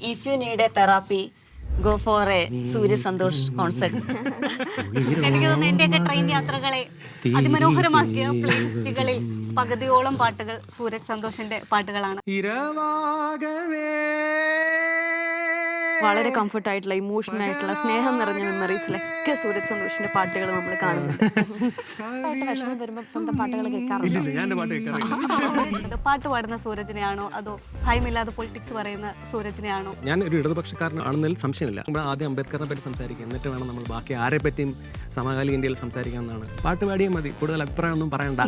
If you need a therapy, go for a Surya Santhosh concert. എനിക്ക് തോന്നുന്നു എന്റെയൊക്കെ ട്രെയിൻ യാത്രകളെ അതിമനോഹരമാക്കിയ പ്ലേലിസ്റ്റുകളിൽ പകുതിയോളം പാട്ടുകൾ സൂരജ് സന്തോഷിന്റെ പാട്ടുകളാണ്. വളരെ കംഫർട്ട് ആയിട്ടുള്ള ഇമോഷണൽ ആയിട്ടുള്ള സ്നേഹം നിറഞ്ഞ മെമ്മറീസിലൊക്കെ സൂരജ് സന്തോഷിന്റെ പാട്ടുകൾ നമ്മൾ കാണുന്നുണ്ട്. വിഷമം വരുമ്പോൾ സ്വന്തം പാട്ടുകൾ കേൾക്കാറുണ്ട്. പാട്ട് പാടുന്ന സൂരജിനെയാണോ അതോ ഭയമില്ലാതെ പൊളിറ്റിക്സ് പറയുന്ന സൂരജിനെയാണോ? ഞാൻ ഒരു ഇടതുപക്ഷക്കാരനാണെന്നതിൽ സംശയമില്ല. നമ്മൾ ആദ്യം അംബേദ്കറിനെ പറ്റി സംസാരിക്കുക, എന്നിട്ട് വേണം നമ്മൾ ബാക്കി ആരെ പറ്റിയും സമകാലിക ഇന്ത്യയിൽ സംസാരിക്കാവുന്നതാണ്. പാട്ട് പാടിയാൽ മതി, കൂടുതൽ അഭിപ്രായമൊന്നും പറയണ്ട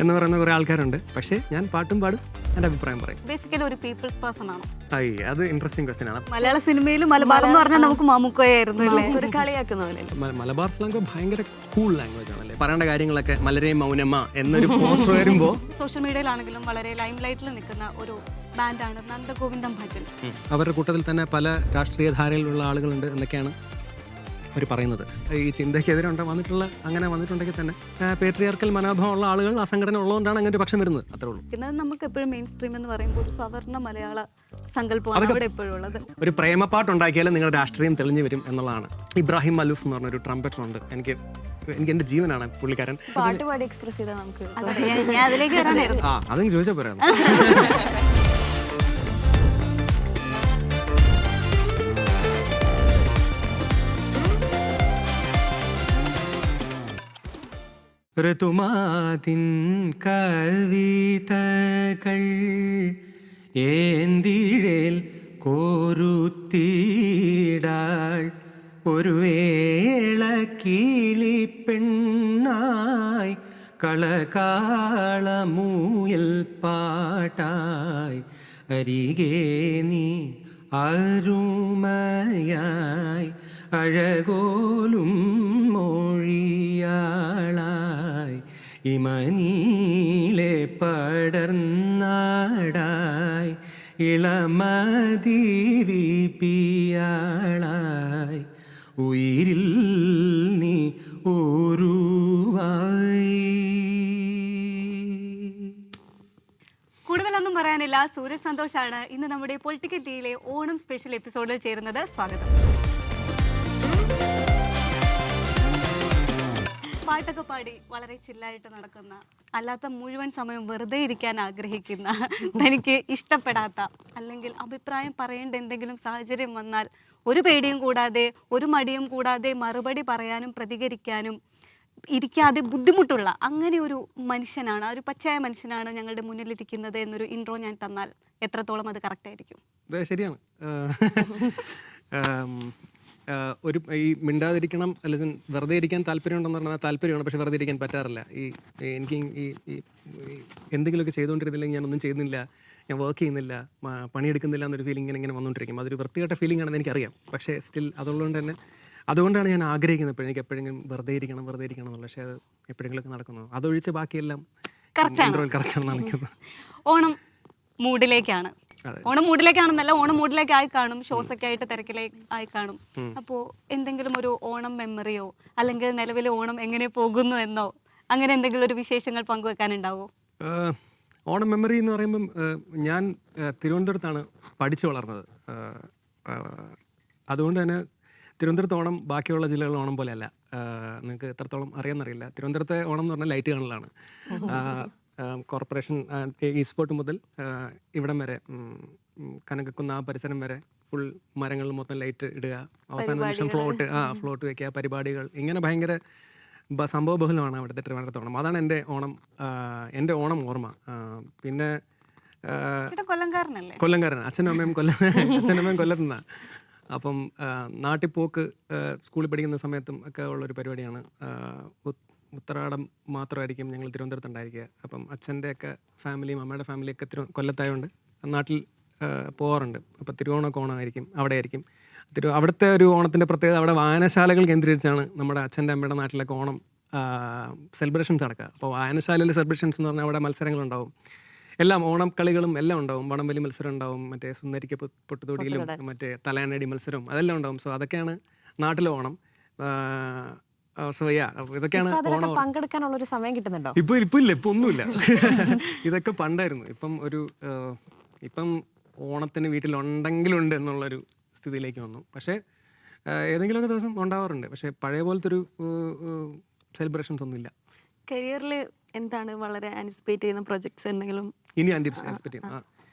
എന്ന് പറയുന്ന കുറേ ആൾക്കാരുണ്ട്. പക്ഷേ ഞാൻ പാട്ടും പാടും, എൻ്റെ അഭിപ്രായം പറയും. ബേസിക്കലി ഒരു പീപ്പിൾസ് പേഴ്സൺ ആണോ? അത് ഇൻട്രസ്റ്റിംഗ് ക്വസ്റ്റ്യൻ ആണ്. മലയാള സിനിമയിൽ മലബാർ എന്ന് പറഞ്ഞാൽ നമുക്ക് മാമുക്കോയായിരുന്നു ഒരു കളിയാക്കുന്ന പോലെ. മലബാർ സ്ലാങ് ഭയങ്കര കൂൾ ലാംഗ്വേജ് ആണല്ലേ. പറയേണ്ട കാര്യങ്ങളൊക്കെ മലരെ മൗനമ എന്നൊരു പോസ്റ്റർ വരുമ്പോൾ സോഷ്യൽ മീഡിയയിലാണെങ്കിലും വളരെ ലൈം ലൈറ്റിൽ നിൽക്കുന്ന ഒരു ബാൻഡാണ് നന്ദഗോവിന്ദം ഭജൻസ്. അവരുടെ കൂട്ടത്തിൽ തന്നെ പല രാഷ്ട്രീയ ധാരയിലുള്ള ആളുകളുണ്ട് എന്നൊക്കെയാണ് അവർ പറയുന്നത്. ഈ ചിന്തയ്ക്കെതിരെ അങ്ങനെ വന്നിട്ടുണ്ടെങ്കിൽ തന്നെ പേട്രിയാർക്കൽ മനോഭാവമുള്ള ആളുകൾ ആ സംഘടന ഉള്ളതുകൊണ്ടാണ് അങ്ങനെ ഒരു പക്ഷം വരുന്നത്. അത്രേ ഉള്ളൂ. പിന്നെ നമുക്ക് എപ്പോഴും മെയിൻ സ്ട്രീം എന്ന് പറയുമ്പോൾ ഒരു സവർണ മലയാള സങ്കല്പമാണ് അവിടെ എപ്പോഴും ഉള്ളത്. ഒരു പ്രേമപ്പാട്ട് ഉണ്ടാക്കിയാലും നിങ്ങളുടെ രാഷ്ട്രീയം തെളിഞ്ഞു വരും എന്നുള്ളതാണ്. ഇബ്രാഹിം മലൂഫ് എന്ന് പറഞ്ഞൊരു ട്രംപറ്റർ ഉണ്ട്. എനിക്ക് എൻ്റെ ജീവനാണ് പുള്ളിക്കാരൻ. പാട്ട് പാടി എക്സ്പ്രസ് ചെയ്താൽ നമുക്ക് ഞാൻ അതിലേക്ക് വരാനായിരുന്നു. അതും ചോദിച്ചാൽ പോരായിരുന്നു. ഋതുമാതിൻ കവിതകൾ ഏന്തിഴേൽ കോരുത്തിടാൾ ഒരു വേള കിളിപ്പെണ്ണായി കളകാളമൂയൽ പാട്ടായി അരികെ നീ അരുമയായി അഴകോലും മൊഴിയാളായി ഇമനീലെ പടർന്നാടായി ഇളമതി വിപിയാളായി ഉയിരിൽ നീ ഉരുവായി. കൂടുതലൊന്നും പറയാനില്ല. സൂരജ് സന്തോഷാണ് ഇന്ന് നമ്മുടെ പൊളിറ്റിക്കൽ ടീയിലെ ഓണം സ്പെഷ്യൽ എപ്പിസോഡിൽ ചേരുന്നത്. സ്വാഗതം. പാട്ടൊക്കെ പാടി വളരെ ചില്ലായിട്ട് നടക്കുന്ന, അല്ലാത്ത മുഴുവൻ സമയം വെറുതെ ഇരിക്കാൻ ആഗ്രഹിക്കുന്ന, എനിക്ക് ഇഷ്ടപ്പെടാത്ത അല്ലെങ്കിൽ അഭിപ്രായം പറയേണ്ട എന്തെങ്കിലും സാഹചര്യം വന്നാൽ ഒരു പേടിയും കൂടാതെ ഒരു മടിയും കൂടാതെ മറുപടി പറയാനും പ്രതികരിക്കാനും ഇരിക്കാതെ ബുദ്ധിമുട്ടുള്ള അങ്ങനെ ഒരു മനുഷ്യനാണ്, ഒരു പച്ചയായ മനുഷ്യനാണ് ഞങ്ങളുടെ മുന്നിലിരിക്കുന്നത് എന്നൊരു ഇൻട്രോ ഞാൻ തന്നാൽ എത്രത്തോളം അത് കറക്റ്റ് ആയിരിക്കും? ശരിയാണ്. ഒരു ഈ മിണ്ടാതിരിക്കണം അല്ലെങ്കിൽ വെറുതെ ഇരിക്കാൻ താല്പര്യമുണ്ടെന്ന് പറഞ്ഞാൽ താല്പര്യമാണ്, പക്ഷെ വെറുതെ ഇരിക്കാൻ പറ്റാറില്ല. എനിക്ക് ഈ എന്തെങ്കിലുമൊക്കെ ചെയ്തുകൊണ്ടിരുന്നില്ലെങ്കിൽ ഞാനൊന്നും ചെയ്യുന്നില്ല, ഞാൻ വർക്ക് ചെയ്യുന്നില്ല, പണിയെടുക്കുന്നില്ല എന്നൊരു ഫീലിംഗ് ഇങ്ങനെ വന്നുകൊണ്ടിരിക്കും. അതൊരു വൃത്തികെട്ട ഫീലിംഗ് ആണെന്ന് എനിക്കറിയാം. പക്ഷേ സ്റ്റിൽ അതുകൊണ്ടാണ് ഞാൻ ആഗ്രഹിക്കുന്നത് എനിക്ക് എപ്പോഴെങ്കിലും വെറുതെ ഇരിക്കണം എന്നുള്ളത്. പക്ഷേ അത് എപ്പോഴെങ്കിലുമൊക്കെ നടക്കുന്നു. അതൊഴിച്ച് ബാക്കിയെല്ലാം കറക്റ്റാണ് നടക്കുന്നത്. ഓണം മൂഡിലേക്കാണ്. ഓണം മൂഡിലേക്കാണെന്നല്ല, ഓണം മൂഡിലേക്ക് ആയി കാണും, ഷോസ് ഒക്കെ ആയിട്ട് തിരക്കിലേക്ക് ആയി കാണും. അപ്പോൾ എന്തെങ്കിലും ഒരു ഓണം മെമ്മറിയോ അല്ലെങ്കിൽ നിലവിലെ ഓണം എങ്ങനെ പോകുന്നു എന്നോ അങ്ങനെ എന്തെങ്കിലും ഒരു വിശേഷങ്ങൾ പങ്കുവെക്കാനുണ്ടാവോ? ഓണം മെമ്മറി എന്ന് പറയുമ്പം ഞാൻ തിരുവനന്തപുരത്താണ് പഠിച്ചു വളർന്നത്. അതുകൊണ്ട് തന്നെ തിരുവനന്തപുരത്ത് ഓണം ബാക്കിയുള്ള ജില്ലകളിൽ ഓണം പോലെയല്ല. നിങ്ങൾക്ക് എത്രത്തോളം അറിയാമെന്നറിയില്ല. തിരുവനന്തപുരത്തെ ഓണം എന്ന് പറഞ്ഞാൽ ലൈറ്റ് കാണലാണ്. കോർപ്പറേഷൻ ഈസ്റ്റ് ഫോർട്ട് മുതൽ ഇവിടം വരെ കനകക്കുന്ന ആ പരിസരം വരെ ഫുൾ മരങ്ങളിൽ മൊത്തം ലൈറ്റ് ഇടുക, അവസാന നിമിഷം ഫ്ലോട്ട് വയ്ക്കുക, പരിപാടികൾ, ഇങ്ങനെ ഭയങ്കര സംഭവ ബഹുലമാണ് അവിടുത്തെ ട്രിവാൻഡ്രത്തെ ഓണം. അതാണ് എൻ്റെ ഓണം ഓർമ്മ. പിന്നെ കൊല്ലംകാരൻ, അച്ഛനും അമ്മയും കൊല്ലത്തുനിന്നാണ്. അപ്പം നാട്ടിൽ പോക്ക് സ്കൂളിൽ പഠിക്കുന്ന സമയത്തും ഒക്കെ ഉള്ളൊരു പരിപാടിയാണ്. ഉത്തരാടം മാത്രമായിരിക്കും ഞങ്ങൾ തിരുവനന്തപുരത്തുണ്ടായിരിക്കുക. അപ്പം അച്ഛൻ്റെയൊക്കെ ഫാമിലിയും അമ്മയുടെ ഫാമിലിയൊക്കെ കൊല്ലത്തായതുകൊണ്ട് നാട്ടിൽ പോകാറുണ്ട്. അപ്പോൾ തിരുവോണമൊക്കെ ഓണമായിരിക്കും, അവിടെ ആയിരിക്കും. അവിടുത്തെ ഒരു ഓണത്തിൻ്റെ പ്രത്യേകത, അവിടെ വായനശാലകൾ കേന്ദ്രീകരിച്ചാണ് നമ്മുടെ അച്ഛൻ്റെ അമ്മയുടെ നാട്ടിലൊക്കെ ഓണം സെലിബ്രേഷൻസ് നടക്കുക. അപ്പോൾ വായനശാലയിലെ സെലിബ്രേഷൻസ് എന്ന് പറഞ്ഞാൽ അവിടെ മത്സരങ്ങളുണ്ടാവും, എല്ലാം ഓണം കളികളും എല്ലാം ഉണ്ടാവും. വടംവലി മത്സരം ഉണ്ടാവും, മറ്റേ സുന്ദരിക്ക് പൊട്ടുതൊടിയിലും മറ്റേ തലയാനടി മത്സരവും അതെല്ലാം ഉണ്ടാവും. സോ അതൊക്കെയാണ് നാട്ടിലെ ഓണം. ഇതൊക്കെയാണ് ഓണം. പങ്കെടുക്കാനുള്ള ഒരു സമയം കിട്ടുന്നുണ്ടോ? ഇപ്പൊ ഒന്നുമില്ല. ഇതൊക്കെ പണ്ടായിരുന്നു. ഇപ്പം ഓണത്തിന് വീട്ടിലുണ്ടെങ്കിലുണ്ട് എന്നുള്ളൊരു സ്ഥിതിയിലേക്ക് വന്നു. പക്ഷേ ഏതെങ്കിലുമൊക്കെ ദിവസം ഉണ്ടാവാറുണ്ട്. പക്ഷേ പഴയ പോലത്തെ ഒരു സെലിബ്രേഷൻസ് ഒന്നുമില്ല. കരിയറിൽ എന്താണ് വളരെ ആൻറ്റിസിപ്പേറ്റ് ചെയ്യുന്ന പ്രൊജക്ട്സ് എന്തെങ്കിലും? ഇനി എക്സ്പെക്ട് ചെയ്യുന്നത്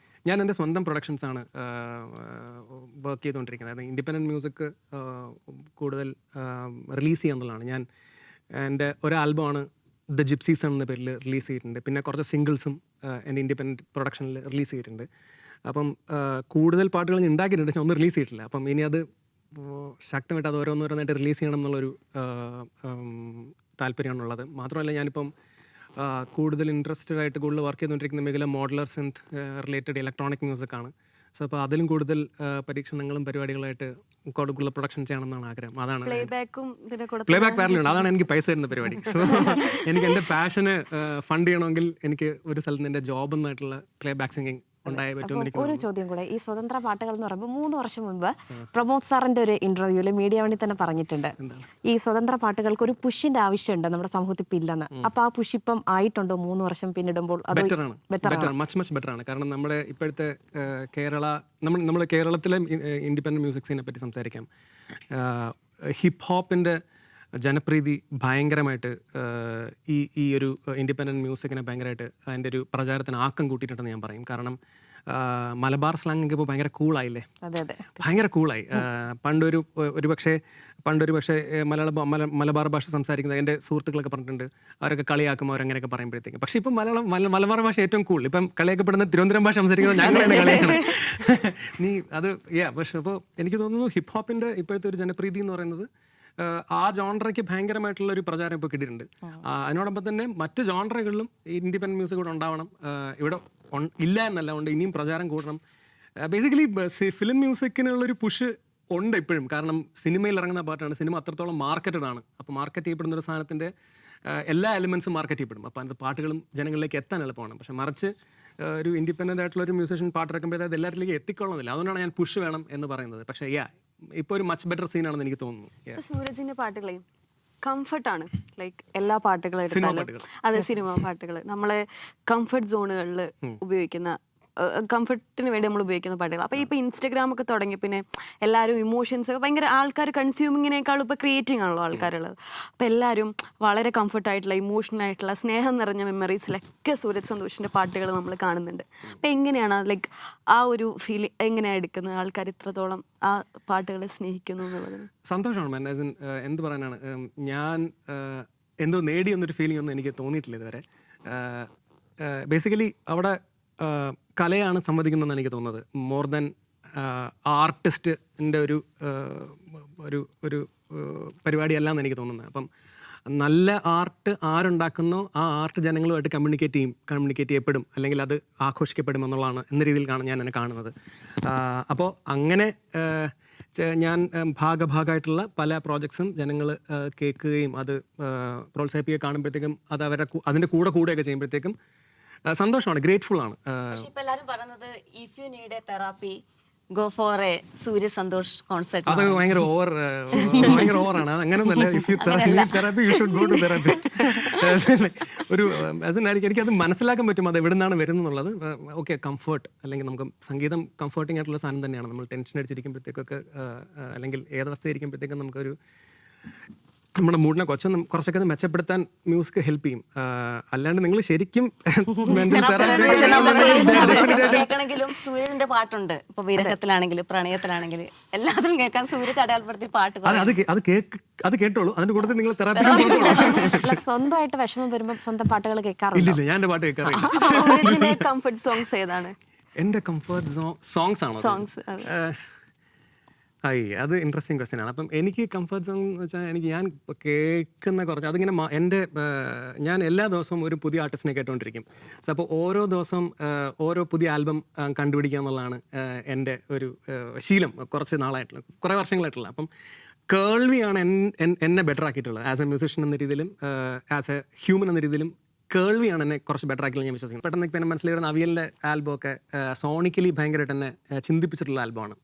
ഞാൻ എൻ്റെ സ്വന്തം പ്രൊഡക്ഷൻസാണ് വർക്ക് ചെയ്തുകൊണ്ടിരിക്കുന്നത്. അതായത് ഇൻഡിപെൻഡൻറ്റ് മ്യൂസിക് കൂടുതൽ റിലീസ് ചെയ്യാന്നുള്ളതാണ്. ഞാൻ എൻ്റെ ഒരു ആൽബമാണ് ദ ജിപ്സീസ് എന്ന പേരിൽ റിലീസ് ചെയ്തിട്ടുണ്ട്. പിന്നെ കുറച്ച് സിംഗിൾസും എൻ്റെ ഇൻഡിപെൻഡൻറ്റ് പ്രൊഡക്ഷനിൽ റിലീസ് ചെയ്തിട്ടുണ്ട്. അപ്പം കൂടുതൽ പാട്ടുകൾ ഞാൻ ഉണ്ടാക്കിയിട്ടുണ്ട്, പക്ഷെ ഒന്നും റിലീസ് ചെയ്തിട്ടില്ല. അപ്പം ഇനി അത് ശക്തമായിട്ട് അത് ഓരോന്നോരോന്നായിട്ട് റിലീസ് ചെയ്യണം എന്നുള്ളൊരു താല്പര്യമാണുള്ളത്. മാത്രമല്ല ഞാനിപ്പം കൂടുതൽ ഇൻട്രസ്റ്റഡ് ആയിട്ട് കൂടുതൽ വർക്ക് ചെയ്തുകൊണ്ടിരിക്കുന്ന മേഖല മോഡുലർ സിന്ത് റിലേറ്റഡ് ഇലക്ട്രോണിക് മ്യൂസിക്കാണ്. സോ അപ്പോൾ അതിലും കൂടുതൽ പരീക്ഷണങ്ങളും പരിപാടികളായിട്ട് കൂടുതൽ പ്രൊഡക്ഷൻ ചെയ്യണമെന്നാണ് ആഗ്രഹം. അതാണ് പ്ലേ ബാക്ക് പാരലുണ്ട്. അതാണ് എനിക്ക് പൈസ തരുന്ന പരിപാടി. സോ എനിക്ക് എൻ്റെ പാഷന് ഫണ്ട് ചെയ്യണമെങ്കിൽ എനിക്ക് ഒരു സ്ഥലത്ത് എൻ്റെ ജോബ് എന്നായിട്ടുള്ള പ്ലേ ബാക്ക് സിംഗിങ് ഉണ്ടായേ പറ്റും. ഒരു ചോദ്യം കൂടെ, ഈ സ്വതന്ത്ര പാട്ടുകൾ എന്ന് പറയുമ്പോൾ 3 വർഷം മുമ്പ് പ്രമോദ് സാറിന്റെ ഒരു ഇന്റർവ്യൂല് മീഡിയ വണ്ടി തന്നെ പറഞ്ഞിട്ടുണ്ട്, ഈ സ്വതന്ത്ര പാട്ടുകൾക്ക് ഒരു പുഷിന്റെ ആവശ്യമുണ്ട് നമ്മുടെ സമൂഹത്തിൽ ഇല്ലെന്ന്. അപ്പൊ ആ പുഷ് ഇപ്പം ആയിട്ടുണ്ടോ 3 വർഷം പിന്നിടുമ്പോൾ? മച്ച് ബെറ്റർ ആണ്. കാരണം നമ്മുടെ ഇപ്പോഴത്തെ നമ്മൾ കേരളത്തിലെ ഇൻഡിപെൻഡന്റ് മ്യൂസിക് സീനെ പറ്റി സംസാരിക്കാം. ഹിപ്പ് ഹോപ്പിന്റെ ജനപ്രീതി ഭയങ്കരമായിട്ട് ഈ ഒരു ഇൻഡിപെൻഡൻറ്റ് മ്യൂസിക്കിനെ ഭയങ്കരമായിട്ട് അതിൻ്റെ ഒരു പ്രചാരത്തിന് ആക്കം കൂട്ടിയിട്ടുണ്ടെന്ന് ഞാൻ പറയും. കാരണം മലബാർ സ്ലാങ് ഒക്കെ ഇപ്പോൾ ഭയങ്കര കൂളായില്ലേ, ഭയങ്കര കൂളായി. പണ്ടൊരു പക്ഷേ മലബാർ ഭാഷ സംസാരിക്കുന്നത് എൻ്റെ സുഹൃത്തുക്കളൊക്കെ പറഞ്ഞിട്ടുണ്ട്, അവരൊക്കെ കളിയാക്കും അവരങ്ങനെയൊക്കെ പറയുമ്പോഴത്തേക്കും. പക്ഷേ ഇപ്പം മലബാർ ഭാഷ ഏറ്റവും കൂൾ. ഇപ്പം കളിയാക്കപ്പെടുന്ന തിരുവനന്തപുരം ഭാഷ സംസാരിക്കുന്നത് ഞാൻ തന്നെ കളിയാക്കണം നീ അത് പക്ഷേ അപ്പോൾ എനിക്ക് തോന്നുന്നു ഹിപ്പ് ഹോപ്പിൻ്റെ ഇപ്പോഴത്തെ ഒരു ജനപ്രീതി എന്ന് പറയുന്നത് ആ ജോൺറയ്ക്ക് ഭയങ്കരമായിട്ടുള്ള ഒരു പ്രചാരം ഇപ്പോൾ കിട്ടിയിട്ടുണ്ട്. അതിനോടൊപ്പം തന്നെ മറ്റ് ജോൺറകളിലും ഇൻഡിപെൻഡൻറ്റ് മ്യൂസിക് കൂടെ ഉണ്ടാവണം. ഇവിടെ ഇല്ല എന്നല്ല, ഉണ്ട്, ഇനിയും പ്രചാരം കൂടണം. ബേസിക്കലി ഫിലിം മ്യൂസിക്കിനുള്ളൊരു പുഷ് ഉണ്ട് ഇപ്പോഴും. കാരണം സിനിമയിൽ ഇറങ്ങുന്ന പാട്ടാണ്, സിനിമ അത്രത്തോളം മാർക്കറ്റഡ് ആണ്. അപ്പോൾ മാർക്കറ്റ് ചെയ്യപ്പെടുന്ന ഒരു സാധനത്തിൻ്റെ എല്ലാ എലിമെൻസും മാർക്കറ്റ് ചെയ്യപ്പെടും. അപ്പോൾ അതിൻ്റെ പാട്ടുകളും ജനങ്ങളിലേക്ക് എത്താൻ എളുപ്പമാണ്. പക്ഷേ മറിച്ച് ഒരു ഇൻഡിപെൻഡൻ്റ് ആയിട്ടുള്ള ഒരു മ്യൂസിഷ്യൻ പാട്ട് ഇറക്കുമ്പോഴത്തേക്ക് അത് എല്ലാവരിലേക്ക് എത്തിക്കൊള്ളുന്നില്ല. അതുകൊണ്ടാണ് ഞാൻ പുഷ് വേണം എന്ന് പറയുന്നത്. പക്ഷേ ഇപ്പോൾ ഒരു മച്ച് ബെറ്റർ സീനാണെന്ന് എനിക്ക് തോന്നുന്നു. സൂരജിന്റെ പാട്ടുകളെ കംഫർട്ടാണ്, ലൈക്ക് എല്ലാ പാട്ടുകളും എടുത്താലും അതെ, സിനിമ പാട്ടുകൾ നമ്മളെ കംഫർട്ട് സോണുകളിൽ ഉപയോഗിക്കുന്ന, കംഫർട്ടിന് വേണ്ടി നമ്മൾ ഉപയോഗിക്കുന്ന പാട്ടുകൾ. അപ്പോൾ ഇപ്പോൾ ഇൻസ്റ്റഗ്രാം ഒക്കെ തുടങ്ങി പിന്നെ എല്ലാവരും ഇമോഷൻസ് ഒക്കെ ഭയങ്കര, ആൾക്കാർ കൺസ്യൂമിങ്ങിനേക്കാളും ഇപ്പോൾ ക്രിയേറ്റിംഗ് ആണല്ലോ ആൾക്കാരുള്ളത്. അപ്പോൾ എല്ലാവരും വളരെ കംഫർട്ടായിട്ടുള്ള ഇമോഷണൽ ആയിട്ടുള്ള സ്നേഹം നിറഞ്ഞ മെമ്മറീസിലൊക്കെ സൂരജ് സന്തോഷിൻ്റെ പാട്ടുകൾ നമ്മൾ കാണുന്നുണ്ട്. അപ്പോൾ എങ്ങനെയാണ് ലൈക്ക് ആ ഒരു ഫീലിംഗ് എങ്ങനെയാണ് എടുക്കുന്നത്? ആൾക്കാർ ഇത്രത്തോളം ആ പാട്ടുകളെ സ്നേഹിക്കുന്നു എന്നുള്ളത് സന്തോഷമാണ്. എന്ത് പറയാനാണ്, ഞാൻ എന്തോ നേടിയെന്നൊരു ഫീലിംഗ് ഒന്നും എനിക്ക് തോന്നിയിട്ടില്ല ഇതുവരെ. ബേസിക്കലി അവിടെ കലയാണ് സംവദിക്കുന്നതെന്ന് എനിക്ക് തോന്നുന്നത്, മോർ ദാൻ ആർട്ടിസ്റ്റിൻ്റെ ഒരു പരിപാടിയല്ല എന്ന് എനിക്ക് തോന്നുന്നത്. അപ്പം നല്ല ആർട്ട് ആരുണ്ടാക്കുന്നോ ആ ആർട്ട് ജനങ്ങളുമായിട്ട് കമ്മ്യൂണിക്കേറ്റ് ചെയ്യപ്പെടും, അല്ലെങ്കിൽ അത് ആഘോഷിക്കപ്പെടും എന്ന രീതിയിലാണ് ഞാൻ എന്നെ കാണുന്നത്. അപ്പോൾ അങ്ങനെ ഞാൻ ഭാഗമായിട്ടുള്ള പല പ്രോജക്ട്സും ജനങ്ങൾ കേൾക്കുകയും അത് പ്രോത്സാഹിപ്പിക്കുക കാണുമ്പോഴത്തേക്കും അത് അതിൻ്റെ കൂടെയൊക്കെ ചെയ്യുമ്പോഴത്തേക്കും സന്തോഷമാണ്, ഗ്രേറ്റ്ഫുൾ ആണ്. എല്ലാവരും പറയുന്നത് if you need a therapy go for a Surya Santhosh concert. അത് ഭയങ്കര ഓവറാണ്. അത് അങ്ങനെയൊന്നുമല്ല. If you therapy you should go to therapist. എനിക്കത് മനസ്സിലാക്കാൻ പറ്റും അത് എവിടെ നിന്നാണ് വരുന്നത്. ഓക്കെ, കംഫർട്ട്, അല്ലെങ്കിൽ നമുക്ക് സംഗീതം കംഫർട്ടിംഗ് ആയിട്ടുള്ള സാധനം തന്നെയാണ്. നമ്മൾ ടെൻഷൻ അടിച്ചിരിക്കുമ്പോഴത്തേക്കൊക്കെ അല്ലെങ്കിൽ ഏതവസ്ഥ ഇരിക്കുമ്പോഴത്തേക്കും നമുക്കൊരു നമ്മുടെ മൂഡിനെ കുറച്ചൊക്കെ മെച്ചപ്പെടുത്താൻ മ്യൂസിക് ഹെൽപ്പ് ചെയ്യും. അല്ലാണ്ട് നിങ്ങൾ ശരിക്കും കേൾക്കണമെങ്കിലും സൂര്യന്റെ പാട്ടുണ്ട്. ഇപ്പൊ വിരഹത്തിലാണെങ്കിലും പ്രണയത്തിലാണെങ്കിലും എല്ലാത്തിലും കേൾക്കാൻ സൂര്യ അടയാളപ്പെടുത്തി പാട്ട് അത് കേട്ടോളൂ. അതിന്റെ കൂട്ടത്തിൽ നിങ്ങൾ തെറാപ്പി സ്വന്തമായിട്ട് വിഷമം വരുമ്പോൾ സ്വന്തം പാട്ടുകൾ കേൾക്കാറില്ല. ഇല്ല, ഞാൻ എന്റെ പാട്ട് കേൾക്കാറില്ല. കംഫർട്ട് സോങ്സ് ഏതാണ്? എന്റെ കംഫർട്ട് സോങ്സ് ആണോ? അത് ഇൻട്രസ്റ്റിംഗ് ക്വസ്റ്റ്യൻ ആണ്. അപ്പം എനിക്ക് കംഫർട്ട് സോങ് എന്ന് വെച്ചാൽ ഞാൻ കേൾക്കുന്ന കുറച്ച് അതിങ്ങനെ ഞാൻ എല്ലാ ദിവസവും ഒരു പുതിയ ആർട്ടിസ്റ്റിനെ കേട്ടുകൊണ്ടിരിക്കും. സോ അപ്പോൾ ഓരോ ദിവസവും ഓരോ പുതിയ ആൽബം കണ്ടുപിടിക്കുക എന്നുള്ളതാണ് എൻ്റെ ഒരു ശീലം, കുറേ വർഷങ്ങളായിട്ടുള്ള. അപ്പം കേൾവിയാണ് എന്നെ ബെറ്റർ ആക്കിയിട്ടുള്ളത്. ആസ് എ മ്യൂസിഷ്യൻ എന്ന രീതിയിലും ആസ് എ ഹ്യൂമൻ എന്ന രീതിയിലും കേൾവിയാണ് എന്നെ കുറച്ച് ബെറ്റർ ആക്കിയുള്ള ഞാൻ വിശ്വസിക്കുന്നത്. പെട്ടെന്ന് ഇപ്പം എന്നെ മനസ്സിൽ വരുന്ന അവിയലിൻ്റെ ആൽബമൊക്കെ സോണിക്കലി ഭയങ്കരമായിട്ട് എന്നെ ചിന്തിപ്പിച്ചിട്ടുള്ള ആൽബമാണ്,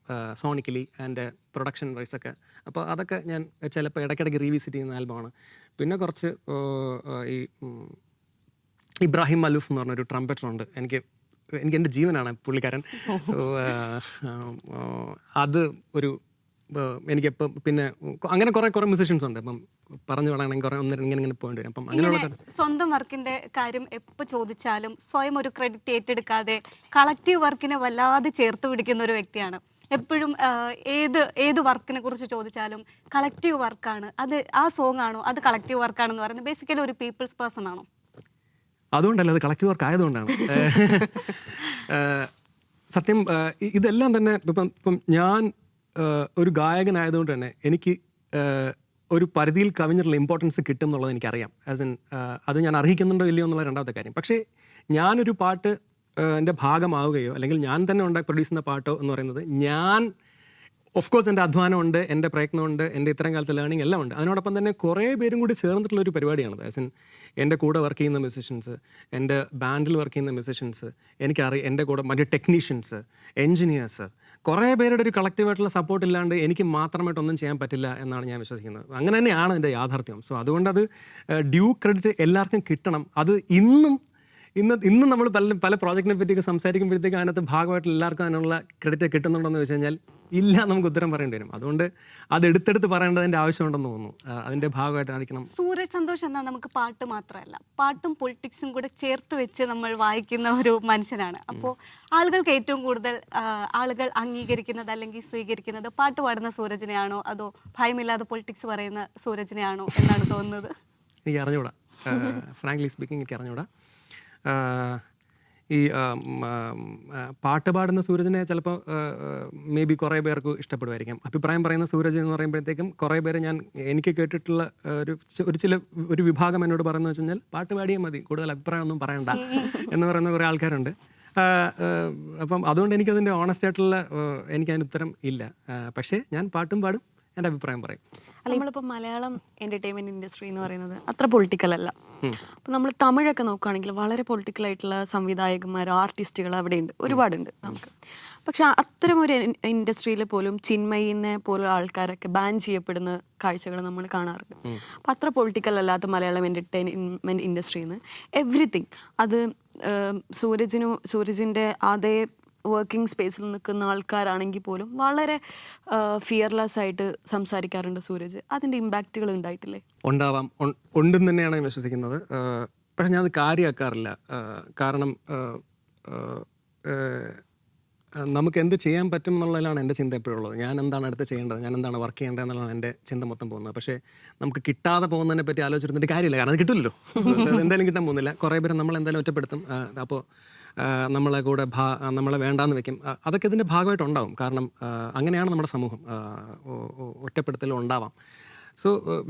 സോണിക്കലി ആൻഡ് പ്രൊഡക്ഷൻ വൈസൊക്കെ. അപ്പോൾ അതൊക്കെ ഞാൻ ചിലപ്പോൾ ഇടയ്ക്കിടയ്ക്ക് റീവിസിറ്റ് ചെയ്യുന്ന ആൽബമാണ്. പിന്നെ കുറച്ച് ഈ ഇബ്രാഹിം മലൂഫ് എന്ന് പറഞ്ഞൊരു ട്രംപറ്ററുണ്ട്, എനിക്ക് എനിക്ക് എൻ്റെ ജീവനാണ് പുള്ളിക്കാരൻ. സോ അത് ഒരു എനിക്കെപ്പം പിന്നെ അങ്ങനെ കുറേ മ്യൂസിഷ്യൻസ് ഉണ്ട്. അപ്പം പറഞ്ഞു വേണമെങ്കിൽ കുറേ ഇങ്ങനെ പോകേണ്ടി വരും. അപ്പം അങ്ങനെയുള്ള സ്വന്തം വർക്കിന്റെ കാര്യം എപ്പോൾ ചോദിച്ചാലും സ്വയം ഒരു ക്രെഡിറ്റ് ഏറ്റെടുക്കാതെ കളക്റ്റീവ് വർക്കിനെ വല്ലാതെ ചേർത്ത് പിടിക്കുന്ന ഒരു വ്യക്തിയാണ്. എപ്പോഴും ഏത് വർക്കിനെ കുറിച്ച് ചോദിച്ചാലും കളക്റ്റീവ് വർക്കാണ്, അത് ആ സോങ് ആണോ, അത് കളക്റ്റീവ് വർക്കാണെന്ന് പറയുന്നത് ബേസിക്കലി ഒരു പീപ്പിൾസ് പേഴ്സൺ ആണോ? അതുകൊണ്ടല്ല, അത് കളക്റ്റീവ് വർക്ക് ആയതുകൊണ്ടാണ്. സത്യം ഇതെല്ലാം തന്നെ ഇപ്പം ഞാൻ ഒരു ഗായകനായതുകൊണ്ട് തന്നെ എനിക്ക് ഒരു പരിധിയിൽ കവിഞ്ഞിട്ടുള്ള ഇമ്പോർട്ടൻസ് കിട്ടും എന്നുള്ളത് എനിക്കറിയാം. ആസ് ഇൻ അത് ഞാൻ അർഹിക്കുന്നുണ്ടോ ഇല്ലയോ എന്നുള്ള രണ്ടാമത്തെ കാര്യം. പക്ഷേ ഞാനൊരു പാട്ട് എൻ്റെ ഭാഗമാവുകയോ അല്ലെങ്കിൽ ഞാൻ തന്നെ പ്രൊഡ്യൂസ് ചെയ്യുന്ന പാട്ടോ എന്ന് പറയുന്നത് ഞാൻ ഓഫ് കോഴ്സ് എൻ്റെ അധ്വാനമുണ്ട്, എൻ്റെ പ്രയത്നമുണ്ട്, എൻ്റെ ഇത്രയും കാലത്തെ ലേണിംഗ് എല്ലാം ഉണ്ട്. അതിനോടൊപ്പം തന്നെ കുറേ പേരും കൂടി ചേർന്നിട്ടുള്ള ഒരു പരിപാടിയാണ്. ആസ് ഇൻ എൻ്റെ കൂടെ വർക്ക് ചെയ്യുന്ന മ്യൂസിഷ്യൻസ്, എൻ്റെ ബാൻഡിൽ വർക്ക് ചെയ്യുന്ന മ്യൂസിഷ്യൻസ്, എനിക്കറിയാം എൻ്റെ കൂടെ മറ്റ് ടെക്നീഷ്യൻസ്, എൻജിനീയേഴ്സ്, കുറേ പേരുടെ ഒരു കളക്റ്റീവായിട്ടുള്ള സപ്പോർട്ട് ഇല്ലാണ്ട് എനിക്ക് മാത്രമായിട്ടൊന്നും ചെയ്യാൻ പറ്റില്ല എന്നാണ് ഞാൻ വിശ്വസിക്കുന്നത്. അങ്ങനെ തന്നെയാണ് എൻ്റെ യാഥാർത്ഥ്യം. സോ അതുകൊണ്ടത് ഡ്യൂ ക്രെഡിറ്റ് എല്ലാവർക്കും കിട്ടണം. അത് ഇന്നും നമ്മൾ പല പ്രോജക്റ്റിനെ പറ്റിയൊക്കെ സംസാരിക്കുമ്പോഴത്തേക്കും അതിനകത്ത് ഭാഗമായിട്ട് എല്ലാവർക്കും അതിനുള്ള ക്രെഡിറ്റ് കിട്ടുന്നുണ്ടോ എന്ന് വെച്ച് കഴിഞ്ഞാൽ ഇല്ല, നമുക്ക് ഉത്തരം പറയേണ്ടി വരും. അതുകൊണ്ട് അത് എടുത്തെടുത്ത് പറയേണ്ടതിൻ്റെ ആവശ്യമുണ്ടെന്ന് തോന്നുന്നു. അതിൻ്റെ ഭാഗമായിട്ടായിരിക്കണം. സൂരജ് സന്തോഷ് എന്നാൽ നമുക്ക് പാട്ട് മാത്രമല്ല, പാട്ടും പൊളിറ്റിക്സും കൂടെ ചേർത്ത് വെച്ച് നമ്മൾ വായിക്കുന്ന ഒരു മനുഷ്യനാണ്. അപ്പോൾ ആളുകൾക്ക് ഏറ്റവും കൂടുതൽ ആളുകൾ അംഗീകരിക്കുന്നത് അല്ലെങ്കിൽ സ്വീകരിക്കുന്നത് പാട്ട് പാടുന്ന സൂരജിനെയാണോ അതോ ഭയമില്ലാതെ പൊളിറ്റിക്സ് പറയുന്ന സൂരജിനെയാണോ എന്നാണ് തോന്നുന്നത്? എനിക്ക് അറിഞ്ഞൂടാ, ഫ്രാങ്ക്ലി സ്പീക്കിംഗ് എനിക്ക് അറിഞ്ഞൂടാ. ഈ പാട്ട് പാടുന്ന സൂരജിനെ ചിലപ്പോൾ മേ ബി കുറേ പേർക്ക് ഇഷ്ടപ്പെടുമായിരിക്കും. അഭിപ്രായം പറയുന്ന സൂരജ് എന്ന് പറയുമ്പോഴത്തേക്കും കുറേ പേര് എനിക്ക് കേട്ടിട്ടുള്ള ഒരു വിഭാഗം എന്നോട് പറയുന്നത് വെച്ച് കഴിഞ്ഞാൽ പാട്ട് പാടിയാൽ മതി, കൂടുതൽ അഭിപ്രായം ഒന്നും പറയണ്ട എന്ന് പറയുന്ന കുറേ ആൾക്കാരുണ്ട്. അപ്പം അതുകൊണ്ട് എനിക്കതിൻ്റെ ഓണസ്റ്റ് ആയിട്ടുള്ള എനിക്കതിന് ഉത്തരം ഇല്ല. പക്ഷേ ഞാൻ പാട്ടും പാടും, എൻ്റെ അഭിപ്രായം പറയും. നമ്മളിപ്പോൾ മലയാളം എൻ്റർടൈൻമെൻറ്റ് ഇൻഡസ്ട്രി എന്ന് പറയുന്നത് അത്ര പൊളിറ്റിക്കൽ അല്ല. അപ്പോൾ നമ്മൾ തമിഴൊക്കെ നോക്കുകയാണെങ്കിൽ വളരെ പൊളിറ്റിക്കലായിട്ടുള്ള സംവിധായകന്മാർ, ആർട്ടിസ്റ്റുകൾ അവിടെയുണ്ട്, ഒരുപാടുണ്ട് നമുക്ക്. പക്ഷെ അത്തരം ഒരു ഇൻഡസ്ട്രിയിൽ പോലും ചിന്മയിനെ പോലുള്ള ആൾക്കാരൊക്കെ ബാൻ ചെയ്യപ്പെടുന്ന കാഴ്ചകൾ നമ്മൾ കാണാറുണ്ട്. അപ്പോൾ അത്ര പൊളിറ്റിക്കൽ അല്ലാത്ത മലയാളം എൻ്റർടൈൻമെൻറ്റ് ഇൻഡസ്ട്രിയിൽ നിന്ന് എവ്രിതിങ് അത് സൂരജിൻ്റെ അതേ വർക്കിംഗ് സ്പേസിൽ നിൽക്കുന്ന ആൾക്കാരാണെങ്കിൽ പോലും വളരെ ഫിയർലെസ് ആയിട്ട് സംസാരിക്കാറുണ്ട് സൂരജ്. അതിൻ്റെ ഇമ്പാക്റ്റുകൾ ഉണ്ടായിട്ടില്ലേ? ഉണ്ടാവാം, ഉണ്ടെന്ന് തന്നെയാണ് ഞാൻ വിശ്വസിക്കുന്നത്. പക്ഷെ ഞാൻ അത് കാര്യമാക്കാറില്ല. കാരണം നമുക്ക് എന്ത് ചെയ്യാൻ പറ്റും എന്നുള്ളതിലാണ് എൻ്റെ ചിന്ത എപ്പോഴും ഉള്ളത്. ഞാൻ എന്താണ് അടുത്ത് ചെയ്യേണ്ടത്, ഞാൻ എന്താണ് വർക്ക് ചെയ്യേണ്ടത് എന്നുള്ളതാണ് എൻ്റെ ചിന്ത മൊത്തം പോകുന്നത്. പക്ഷേ നമുക്ക് കിട്ടാതെ പോകുന്നതിനെ പറ്റി ആലോചിച്ചിരുന്നിട്ട് കാര്യമില്ല, കാരണം അത് കിട്ടില്ലല്ലോ. എന്തായാലും കിട്ടാൻ പോകുന്നില്ല. കുറേ പേര് നമ്മളെന്തായാലും ഒറ്റപ്പെടുത്തും. അപ്പോൾ നമ്മളെ കൂടെ നമ്മളെ വേണ്ടാന്ന് വെക്കും. അതൊക്കെ ഇതിൻ്റെ ഭാഗമായിട്ടുണ്ടാവും. കാരണം അങ്ങനെയാണ് നമ്മുടെ സമൂഹം, ഒറ്റപ്പെടുത്തലും ഉണ്ടാവാം. സോ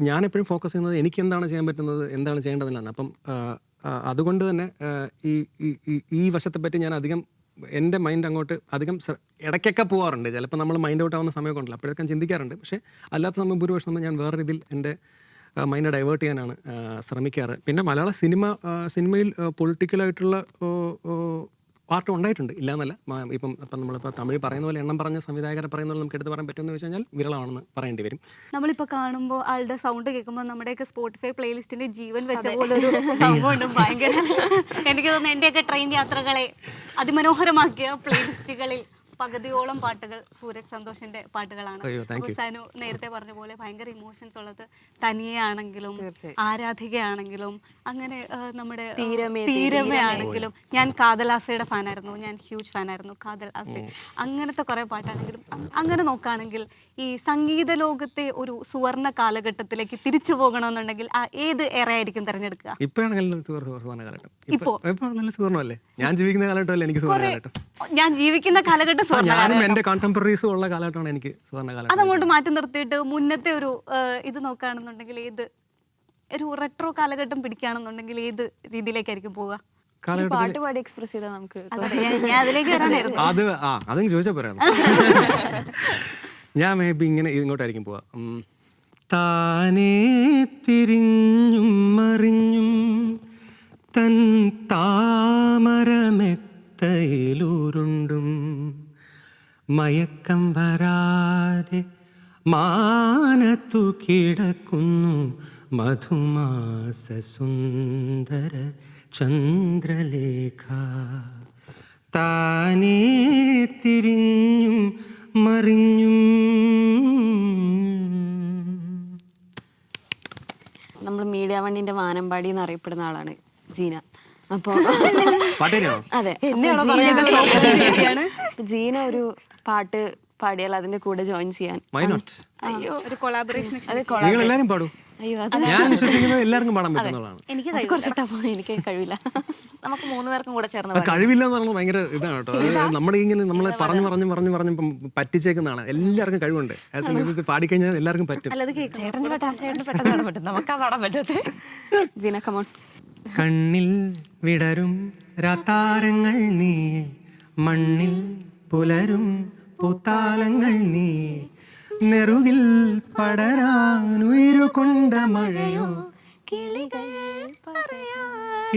ഞാനെപ്പോഴും ഫോക്കസ് ചെയ്യുന്നത് എനിക്ക് എന്താണ് ചെയ്യാൻ പറ്റുന്നത്, എന്താണ് ചെയ്യേണ്ടതെന്നാണ്. അപ്പം അതുകൊണ്ട് തന്നെ ഈ വശത്തെപ്പറ്റി ഞാൻ അധികം എൻ്റെ മൈൻഡ് അങ്ങോട്ട് അധികം ഇടയ്ക്കൊക്കെ പോകാറുണ്ട്. ചിലപ്പോൾ നമ്മൾ മൈൻഡ് ഔട്ട് ആവുന്ന സമയമൊക്കെ ഉണ്ടല്ലോ, അപ്പോഴൊക്കെ ചിന്തിക്കാറുണ്ട്. പക്ഷേ അല്ലാത്ത സമയം ഭൂരിപക്ഷം ഞാൻ വേറെ രീതിയിൽ എൻ്റെ മൈൻഡ് ഡൈവേർട്ട് ചെയ്യാനാണ് ശ്രമിക്കാറ്. പിന്നെ മലയാള സിനിമയിൽ പൊളിറ്റിക്കലായിട്ടുള്ള പാർട്ട് ഉണ്ടായിട്ടുണ്ട്, ഇല്ലയെന്നല്ല. ഇപ്പം നമ്മളിപ്പോൾ തമിഴ് പറയുന്ന പോലെ എണ്ണം പറഞ്ഞ സംവിധായകരെ പറയുന്ന പോലെ നമുക്ക് എടുത്ത് പറയാൻ പറ്റുമെന്ന് വെച്ച് കഴിഞ്ഞാൽ വിരളമാണെന്ന് പറയേണ്ടി വരും. നമ്മളിപ്പോൾ കാണുമ്പോൾ ആളുടെ സൗണ്ട് കേൾക്കുമ്പോൾ നമ്മുടെയൊക്കെ സ്പോട്ടിഫൈ പ്ലേലിസ്റ്റിൻ്റെ ജീവൻ വെച്ച പോലെ ഒരു സംഭവമുണ്ട്. ഭയങ്കര എനിക്ക് തോന്നുന്നു എൻ്റെയൊക്കെ ട്രെയിൻ യാത്രകളെ അതിമനോഹരമാക്കിയ പ്ലേലിസ്റ്റുകളിൽ പകുതിയോളം പാട്ടുകൾ സൂരജ് സന്തോഷിന്റെ പാട്ടുകളാണ്. സനു നേരത്തെ പറഞ്ഞ പോലെ ഭയങ്കര ഇമോഷൻസ് ഉള്ളത് തനിയെ ആണെങ്കിലും ആരാധികയാണെങ്കിലും അങ്ങനെ നമ്മുടെ തീരമേ ആണെങ്കിലും. ഞാൻ കാതലാസയുടെ ഫാനായിരുന്നു, ഞാൻ ഹ്യൂജ് ഫാനായിരുന്നു കാതൽ ആസ. അങ്ങനത്തെ കുറേ പാട്ടാണെങ്കിലും അങ്ങനെ നോക്കുകയാണെങ്കിൽ ഈ സംഗീത ലോകത്തെ ഒരു സുവർണ കാലഘട്ടത്തിലേക്ക് തിരിച്ചു പോകണമെന്നുണ്ടെങ്കിൽ ഏത് ഏറെയായിരിക്കും തിരഞ്ഞെടുക്കുക? ഞാൻ ജീവിക്കുന്ന കാലഘട്ടമല്ലേ എനിക്ക് സുവർണ കാലഘട്ടം. ഞാൻ ജീവിക്കുന്ന കാലഘട്ടം ഞാനും എൻ്റെ കോണ്ടംപററീസും ഉള്ള കാലഘട്ടമാണ് എനിക്ക് സുവർണ കാലഘട്ടം. അതങ്ങോട്ട് മാറ്റി നിർത്തിയിട്ട് മുന്നത്തെ ഒരു ഇത് നോക്കുകയാണെന്നുണ്ടെങ്കിൽ ഏത് ഒരു റെട്രോ കാലഘട്ടം പിടിക്കുകയാണെന്നുണ്ടെങ്കിൽ ഏത് രീതിയിലേക്കായിരിക്കും പോവുക? പാട്ട് പാടി എക്സ്പ്രസ് ചെയ്താൽ നമുക്ക് ഞാൻ അതിലേക്ക് വരാനായിരുന്നു. അതെങ്കിൽ ചോദിച്ചാൽ പറയാം. ഞാൻ മേ ബി ഇങ്ങനെ ഇങ്ങോട്ടായിരിക്കും പോവാ. താനേ തിരിഞ്ഞും മറിഞ്ഞും തൻ താമരമെത്തയിലൂരുണ്ടും മയക്കം വരാതെ മാനത്തു കിടക്കുന്നു മധുമാസ സുന്ദര ചന്ദ്രലേഖ. താനേ തിരിഞ്ഞും മറിഞ്ഞും. നമ്മൾ മീഡിയ വണ്ണിന്റെ വാനമ്പാടി എന്ന് അറിയപ്പെടുന്ന ആളാണ് ജീന. അപ്പോൾ പാട്ടേനോ? അതെ, ജീന ഒരു പാട്ട് പാടിയാൽ അതിന്റെ കൂടെ ജോയിൻ ചെയ്യാൻ. Why not? ഒരു കൊളാബറേഷൻ. നിങ്ങൾ എല്ലാരും പാടൂ. അയ്യോ, ഞാൻ വിശ്വസിക്കുന്നത് എല്ലാവർക്കും പാടാൻ പറ്റുന്നതാണ്. അത് കുറച്ചിട്ടാ പോകുന്നത്, എനിക്ക് കഴിവില്ല. നമുക്ക് 3 പേർക്കും കൂടെ ചേർന്ന് കഴിവില്ല എന്ന് പറഞ്ഞാൽ ഭയങ്കര ഇതാണ് കേട്ടോ. അത് നമ്മുടെ ഇങ്ങനെ നമ്മളെ പറഞ്ഞ് പറ്റിച്ചേക്കുന്നതാണ്. എല്ലാവർക്കും കഴിവുണ്ട്. ഇത് പാടിക്കഴിഞ്ഞാൽ എല്ലാവർക്കും പറ്റും. ചേട്ടന് പെട്ടെന്ന് പറ്റും, നമുക്കാ പാടാൻ പറ്റത്തെ. ജീന കമോൺ. കണ്ണിൽ വിടരും രാതാരങ്ങൾ നീ, മണ്ണിൽ പുലരും പൂത്താലങ്ങൾ നീ, നെറുകിൽ പടരാനുയിരു കൊണ്ട മഴയോ,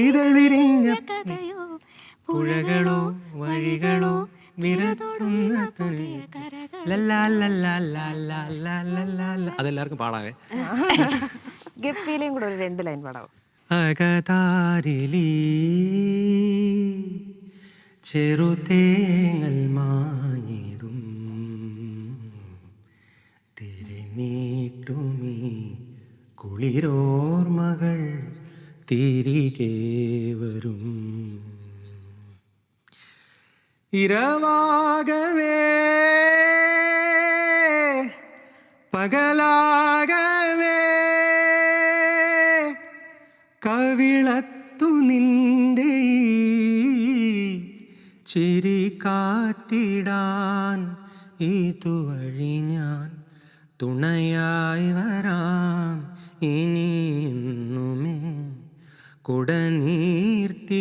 ഇതളിരിഞ്ഞ പുഴകളോ വഴികളോ വിരട്ടുന്ന അതെല്ലാവർക്കും പാടാവേ. ഗപ്പിയിലേയും കൂടെ ഒരു 2 ലൈൻ പാടാവും. അകതാരിലീ ചെറുതേങ്ങൽ മാഞ്ഞിടും, തിരിനീട്ടുമീ കുളിരോർമകൾ തിരികെ വരും. ഇരവാകവേ പകലാകവേ കവിളത്തു നിന്റെ ചിരി കാത്തിടാൻ ഇതുവഴി ഞാൻ തുണയായി വരാം. ഇനി എന്നുമേ കുടനീർത്തിടാം,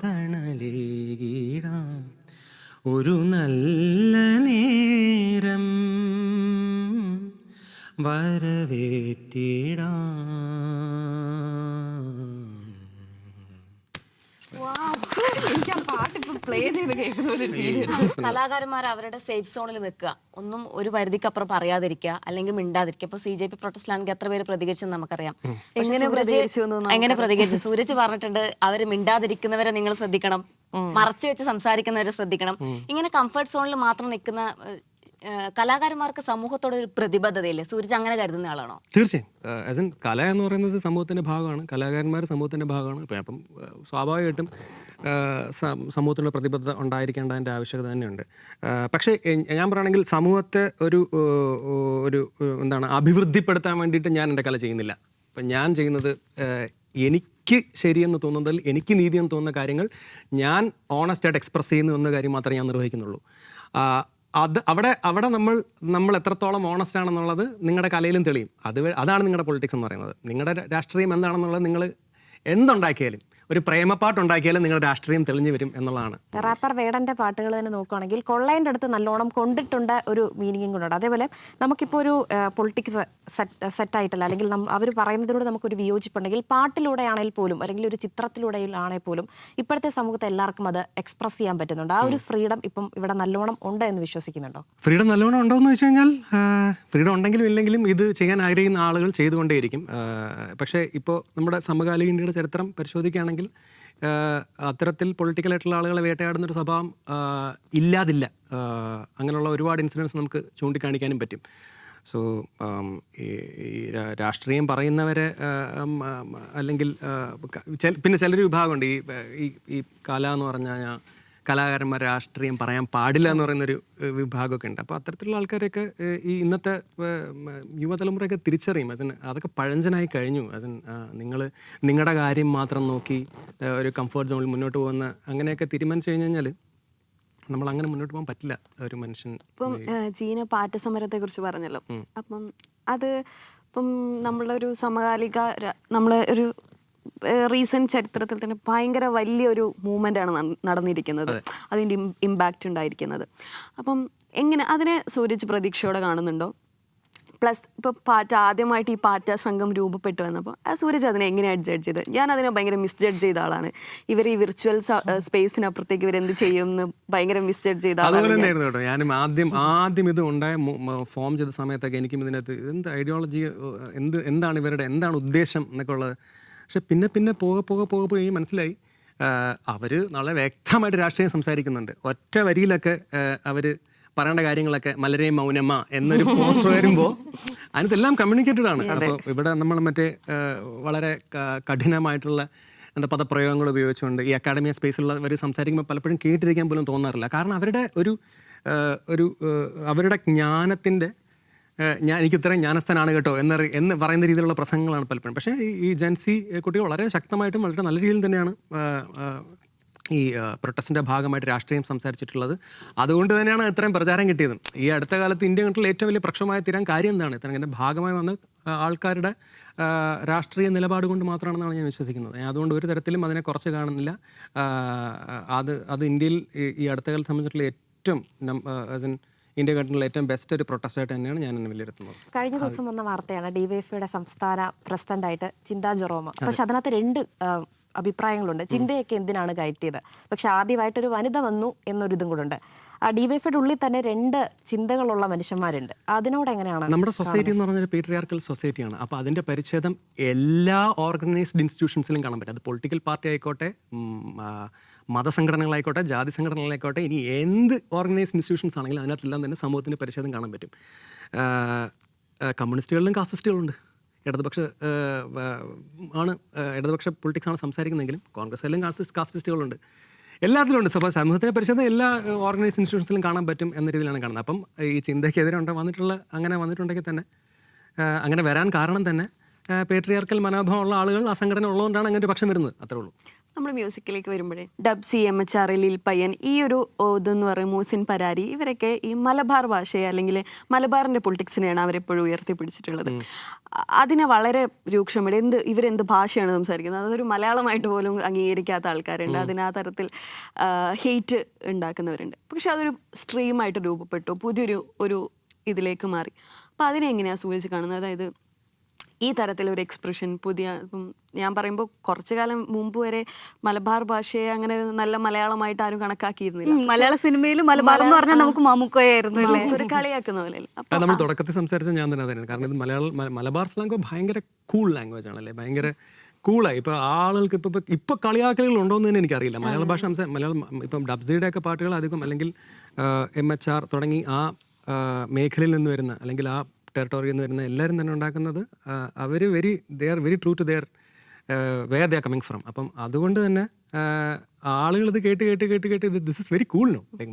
തണലേകിടാം ഒരു നല്ല നേരം വരവേറ്റിടാം. കലാകാരന്മാർ അവരുടെ സേഫ് സോണിൽ നിൽക്കുക, ഒന്നും ഒരു പരിധിക്കപ്പുറം പറയാതിരിക്കുക, അല്ലെങ്കിൽ മിണ്ടാതിരിക്കുക. ഇപ്പൊ CJP പ്രൊട്ടസ്റ്റിലാണെങ്കിൽ എത്ര പേര് പ്രതികരിച്ചെന്ന് നമുക്കറിയാം. എങ്ങനെ പ്രതികരിച്ചു? സൂരജ് പറഞ്ഞിട്ടുണ്ട്, അവര് മിണ്ടാതിരിക്കുന്നവരെ നിങ്ങൾ ശ്രദ്ധിക്കണം, മറച്ചു വെച്ച് സംസാരിക്കുന്നവരെ ശ്രദ്ധിക്കണം. ഇങ്ങനെ കംഫർട്ട് സോണിൽ മാത്രം നിൽക്കുന്ന കലാകാരന്മാർക്ക് സമൂഹത്തോട് ഒരു പ്രതിബദ്ധതയില്ലേ? സൂരജ് അങ്ങനെ കരുതുന്ന ആളാണോ? തീർച്ചയായും. കല എന്ന് പറയുന്നത് സമൂഹത്തിൻ്റെ ഭാഗമാണ്. കലാകാരന്മാർ സമൂഹത്തിൻ്റെ ഭാഗമാണ്. അപ്പം സ്വാഭാവികമായിട്ടും സമൂഹത്തിനുള്ള പ്രതിബദ്ധത ഉണ്ടായിരിക്കേണ്ടതിൻ്റെ ആവശ്യകത തന്നെയുണ്ട്. പക്ഷേ ഞാൻ പറയുകയാണെങ്കിൽ സമൂഹത്തെ ഒരു എന്താണ് അഭിവൃദ്ധിപ്പെടുത്താൻ വേണ്ടിയിട്ട് ഞാൻ എൻ്റെ കല ചെയ്യുന്നില്ല. അപ്പം ഞാൻ ചെയ്യുന്നത് എനിക്ക് ശരിയെന്ന് തോന്നുന്നതിൽ, എനിക്ക് നീതിയെന്ന് തോന്നുന്ന കാര്യങ്ങൾ ഞാൻ ഓണസ്റ്റായിട്ട് എക്സ്പ്രസ് ചെയ്യുന്നു എന്ന കാര്യം മാത്രമേ ഞാൻ നിർവഹിക്കുന്നുള്ളൂ. അവിടെ നമ്മൾ എത്രത്തോളം ഓണസ്റ്റ് ആണെന്നുള്ളത് നിങ്ങളുടെ കലയിലും തെളിയും. അതാണ് നിങ്ങളുടെ പൊളിറ്റിക്സ് എന്ന് പറയുന്നത്. നിങ്ങളുടെ രാഷ്ട്രീയം എന്താണെന്നുള്ളത് നിങ്ങൾ എന്തുണ്ടാക്കിയാലും, ഒരു പ്രേമപ്പാട്ടുണ്ടാക്കിയാലും നിങ്ങളുടെ രാഷ്ട്രീയം തെളിഞ്ഞു വരും എന്നുള്ളതാണ്. റാപ്പർ വേടന്റെ പാട്ടുകൾ തന്നെ നോക്കുകയാണെങ്കിൽ കൊള്ളേൻ്റെ അടുത്ത് നല്ലോണം കൊണ്ടിട്ടുണ്ട് ഒരു മീനിങ്ങും കൊണ്ടുണ്ട്. അതേപോലെ നമുക്കിപ്പോൾ ഒരു പൊളിറ്റിക്സ് സെറ്റായിട്ടല്ല, അല്ലെങ്കിൽ അവർ പറയുന്നതിലൂടെ നമുക്കൊരു വിയോജിപ്പുണ്ടെങ്കിൽ പാട്ടിലൂടെ ആണെങ്കിൽ പോലും, അല്ലെങ്കിൽ ഒരു ചിത്രത്തിലൂടെ ആണെങ്കിൽ പോലും ഇപ്പോഴത്തെ സമൂഹത്തെ എല്ലാവർക്കും അത് എക്സ്പ്രസ് ചെയ്യാൻ പറ്റുന്നുണ്ട്. ആ ഒരു ഫ്രീഡം ഇപ്പം ഇവിടെ നല്ലോണം ഉണ്ട് എന്ന് വിശ്വസിക്കുന്നുണ്ടോ? ഫ്രീഡം നല്ലോണം ഉണ്ടോ എന്ന് വെച്ച് കഴിഞ്ഞാൽ ഫ്രീഡം ഉണ്ടെങ്കിലും ഇല്ലെങ്കിലും ഇത് ചെയ്യാൻ ആഗ്രഹിക്കുന്ന ആളുകൾ ചെയ്തുകൊണ്ടേയിരിക്കും. പക്ഷേ ഇപ്പോൾ നമ്മുടെ സമകാലിക ഇന്ത്യയുടെ ചരിത്രം പരിശോധിക്കുകയാണെങ്കിൽ അത്തരത്തിൽ പൊളിറ്റിക്കലായിട്ടുള്ള ആളുകളെ വേട്ടയാടുന്നൊരു സ്വഭാവം ഇല്ലാതില്ല. അങ്ങനെയുള്ള ഒരുപാട് ഇൻസിഡൻസ് നമുക്ക് ചൂണ്ടിക്കാണിക്കാനും പറ്റും. സോ ഈ രാഷ്ട്രീയം പറയുന്നവരെ അല്ലെങ്കിൽ പിന്നെ ചിലൊരു വിഭാഗമുണ്ട്, ഈ കല എന്ന് പറഞ്ഞു കഴിഞ്ഞാൽ കലാകാരന്മാർ രാഷ്ട്രീയം പറയാൻ പാടില്ല എന്ന് പറയുന്നൊരു വിഭാഗമൊക്കെ ഉണ്ട്. അപ്പോൾ അത്തരത്തിലുള്ള ആൾക്കാരൊക്കെ ഈ ഇന്നത്തെ യുവതലമുറയൊക്കെ തിരിച്ചറിയും. അതൊക്കെ പഴഞ്ചനായി കഴിഞ്ഞു. നിങ്ങളുടെ കാര്യം മാത്രം നോക്കി ഒരു കംഫർട്ട് സോണിൽ മുന്നോട്ട് പോകുന്ന അങ്ങനെയൊക്കെ തീരുമാനിച്ചു കഴിഞ്ഞാൽ നമ്മൾ അങ്ങനെ മുന്നോട്ട് പോകാൻ പറ്റില്ല ഒരു മനുഷ്യൻ. ഇപ്പം ചീന പാറ്റ സമരത്തെ കുറിച്ച് പറഞ്ഞല്ലോ. അപ്പം അത് ഇപ്പം നമ്മളൊരു സമകാലിക ഒരു റീസെന്റ് ചരിത്രത്തിൽ തന്നെ ഭയങ്കര വലിയൊരു മൂവ്മെന്റ് ആണ് നടന്നിരിക്കുന്നത്, അതിൻ്റെ ഇമ്പാക്റ്റ് ഉണ്ടായിരിക്കുന്നത്. അപ്പം എങ്ങനെ അതിനെ സൂരജ് പ്രതീക്ഷയോടെ കാണുന്നുണ്ടോ? പ്ലസ് ഇപ്പോൾ ആദ്യമായിട്ട് ഈ പാറ്റ സംഘം രൂപപ്പെട്ടു വന്നപ്പോൾ സൂരജ് അതിനെ എങ്ങനെയാണ് ജഡ്ജ് ചെയ്തത്? ഞാൻ അതിനെ ഭയങ്കര മിസ്ജഡ്ജ് ചെയ്ത ആളാണ്. ഇവർ ഈ വിർച്വൽ സ്പേസിനപ്പുറത്തേക്ക് ഇവരെന്ത് ചെയ്യുമെന്ന് ഭയങ്കര മിസ്ജഡ്ജ് ചെയ്ത ആളാണ്. അതുപോലെ തന്നെയായിരുന്നു കേട്ടോ. ഞാനും ആദ്യം ഇത് ഫോം ചെയ്ത സമയത്തൊക്കെ എനിക്കും ഇതിനകത്ത് എന്ത് ഐഡിയോളജി, എന്താണ് ഇവരുടെ എന്താണ് ഉദ്ദേശം എന്നൊക്കെ ഉള്ളത്. പക്ഷെ പിന്നെ പോകെ മനസ്സിലായി അവർ വളരെ വ്യക്തമായിട്ട് രാഷ്ട്രീയം സംസാരിക്കുന്നുണ്ട്. ഒറ്റ വരിയിലൊക്കെ അവർ പറയേണ്ട കാര്യങ്ങളൊക്കെ മലരെ മൗനമ എന്നൊരു പോസ്റ്റർ വരുമ്പോൾ അതിനകത്തെല്ലാം കമ്മ്യൂണിക്കേറ്റഡ് ആണ്. അപ്പോൾ ഇവിടെ നമ്മൾ മറ്റേ വളരെ കഠിനമായിട്ടുള്ള പദപ്രയോഗങ്ങൾ ഉപയോഗിച്ചുകൊണ്ട് ഈ അക്കാഡമിയ സ്പേസിലുള്ളവർ സംസാരിക്കുമ്പോൾ പലപ്പോഴും കേട്ടിരിക്കാൻ പോലും തോന്നാറില്ല. കാരണം അവരുടെ അവരുടെ ജ്ഞാനത്തിൻ്റെ എനിക്ക് ഇത്രയും ജ്ഞാനസ്ഥനാണ് കേട്ടോ എന്ന് പറയുന്ന രീതിയിലുള്ള പ്രസംഗങ്ങളാണ് പലപ്പോഴും. പക്ഷേ ഈ ജെൻസി കുട്ടികൾ വളരെ ശക്തമായിട്ടും വളരെ നല്ല രീതിയിൽ തന്നെയാണ് ഈ പ്രൊട്ടസ്റ്റിൻ്റെ ഭാഗമായിട്ട് രാഷ്ട്രീയം സംസാരിച്ചിട്ടുള്ളത്. അതുകൊണ്ട് തന്നെയാണ് ഇത്രയും പ്രചാരം കിട്ടിയത്. ഈ അടുത്ത കാലത്ത് ഇന്ത്യ കണ്ടിട്ടുള്ള ഏറ്റവും വലിയ പ്രശ്നമായി തീരാൻ കാര്യം എന്താണ്? ഇത്രയും ഭാഗമായി വന്ന ആൾക്കാരുടെ രാഷ്ട്രീയ നിലപാട് കൊണ്ട് മാത്രമാണെന്നാണ് ഞാൻ വിശ്വസിക്കുന്നത്. അതുകൊണ്ട് ഒരു തരത്തിലും അതിനെ കുറച്ച് കാണുന്നില്ല. അത് ഇന്ത്യയിൽ ഈ അടുത്ത കാലത്ത് സംബന്ധിച്ചിട്ടുള്ള ഏറ്റവും ഇന്ത്യ കണ്ടിട്ടുള്ള ഏറ്റവും ബെസ്റ്റ് ഒരു പ്രൊട്ടസ്റ്റായിട്ട് തന്നെയാണ് ഞാൻ എന്നെ വിലയിരുത്തുന്നത്. കഴിഞ്ഞ ദിവസം വന്ന വാർത്തയാണ് ഡിവൈഎഫ്ഐയുടെ സംസ്ഥാന പ്രസിഡന്റായിട്ട് ചിന്താ ജെറോം. പക്ഷെ അതിനകത്ത് രണ്ട് അഭിപ്രായങ്ങളുണ്ട്. ചിന്തയൊക്കെ എന്തിനാണ് കയറ്റിയത്? പക്ഷെ ആദ്യമായിട്ടൊരു വനിത വന്നു എന്നൊരിതും കൂടെ ഉണ്ട്. ആ ഡിവൈഎഫ്ഐയുടെ ഉള്ളിൽ തന്നെ രണ്ട് ചിന്തകളുള്ള മനുഷ്യന്മാരുണ്ട്. അതിനോട് എങ്ങനെയാണ്? നമ്മുടെ സൊസൈറ്റി എന്ന് പറഞ്ഞാൽ പേട്രിയാർക്കൽ സൊസൈറ്റിയാണ്. അപ്പോൾ അതിൻ്റെ പരിച്ഛേദം എല്ലാ ഓർഗനൈസ്ഡ് ഇൻസ്റ്റിറ്റ്യൂഷൻസിലും കാണാൻ പറ്റും. അത് പൊളിറ്റിക്കൽ പാർട്ടി ആയിക്കോട്ടെ, മതസംഘടനകളായിക്കോട്ടെ, ജാതി സംഘടനകളായിക്കോട്ടെ, ഇനി എന്ത് ഓർഗനൈസ്ഡ് ഇൻസ്റ്റിറ്റ്യൂഷൻസ് ആണെങ്കിലും അതിനകത്തെല്ലാം തന്നെ സമൂഹത്തിൻ്റെ പരിച്ഛേദം കാണാൻ പറ്റും. കമ്മ്യൂണിസ്റ്റുകളിലും കാസ്റ്റിസ്റ്റുകളുണ്ട്. ഇടതുപക്ഷ പൊളിറ്റിക്സാണ് സംസാരിക്കുന്നതെങ്കിലും കോൺഗ്രസ്സിലും കാസ്റ്റിസ്റ്റുകളുണ്ട്. എല്ലാത്തിലും ഉണ്ട്. സമൂഹത്തിനെ പരിശോധന എല്ലാ ഓർഗനൈസ്ഡ് ഇൻസ്റ്റിറ്റ്യൂഷൻസിലും കാണാൻ പറ്റും എന്ന രീതിയിലാണ് കാണുന്നത്. അപ്പം ഈ ചിന്തയ്ക്കെതിരെ വന്നിട്ടുണ്ടെങ്കിൽ തന്നെ അങ്ങനെ വരാൻ കാരണം തന്നെ പേട്രിയാർക്കൽ മനോഭാവമുള്ള ആളുകൾ ആ സംഘടന ഉള്ളതുകൊണ്ടാണ് അങ്ങനെ ഒരു പക്ഷം വരുന്നത്. അത്രേ ഉള്ളൂ. നമ്മൾ മ്യൂസിക്കിലേക്ക് വരുമ്പോഴേ ഡബ്സി, MHR, ലിൽ പയ്യൻ, ഈ ഒരു ഇതെന്ന് പറയും മൂസിൻ പരാരി, ഇവരൊക്കെ ഈ മലബാർ ഭാഷയെ അല്ലെങ്കിൽ മലബാറിൻ്റെ പൊളിറ്റിക്സിനെയാണ് അവരെപ്പോഴും ഉയർത്തിപ്പിടിച്ചിട്ടുള്ളത്. അതിനെ വളരെ രൂക്ഷമായിട്ട് ഇവരെന്ത് ഭാഷയാണ് സംസാരിക്കുന്നത്, അതൊരു മലയാളമായിട്ട് പോലും അംഗീകരിക്കാത്ത ആൾക്കാരുണ്ട്. അതിന് ആ തരത്തിൽ ഹെയ്റ്റ് ഉണ്ടാക്കുന്നവരുണ്ട്. പക്ഷെ അതൊരു സ്ട്രീമായിട്ട് രൂപപ്പെട്ടു, പുതിയൊരു ഇതിലേക്ക് മാറി. അപ്പോൾ അതിനെ എങ്ങനെയാണ് സൂചിച്ച് കാണുന്നത്? അതായത് ഈ തരത്തിലൊരു എക്സ്പ്രഷൻ ഇപ്പം ഞാൻ പറയുമ്പോൾ കുറച്ചു കാലം മുമ്പ് വരെ മലബാർ ഭാഷയെ അങ്ങനെ നല്ല മലയാളമായിട്ട് ആരും കണക്കാക്കിയിരുന്നില്ല. മലയാള സിനിമയിൽ മലബാർ എന്ന് പറഞ്ഞാൽ നമുക്ക് മാമുക്കോയായിരുന്നു, ഒരു കളിയാക്കുന്ന പോലെ. നമ്മൾ തുടക്കത്തിൽ സംസാരിച്ച ഞാൻ തന്നെ അതന്നെ. കാരണം ഇത് മലബാർ സ്ലാങ് ഭയങ്കര കൂൾ ലാംഗ്വേജ് ആണല്ലേ, ഭയങ്കര കൂളായി. ഇപ്പോൾ ആളുകൾക്ക് ഇപ്പോൾ കളിയാക്കലുകൾ ഉണ്ടോ എന്ന് തന്നെ എനിക്കറിയില്ല. മലയാള ഭാഷ ഇപ്പം ഡബ്സിയുടെ ഒക്കെ പാട്ടുകൾ അധികം അല്ലെങ്കിൽ MHR തുടങ്ങി ആ മേഖലയിൽ നിന്ന് വരുന്ന അല്ലെങ്കിൽ ആ ടെറിട്ടോറിയിൽ നിന്ന് വരുന്ന എല്ലാവരും തന്നെ ഉണ്ടാക്കുന്നത് they are very true to their where they are coming from. അപ്പം അതുകൊണ്ട് തന്നെ ആളുകൾ ഇത് കേട്ട് this is very cool no. Like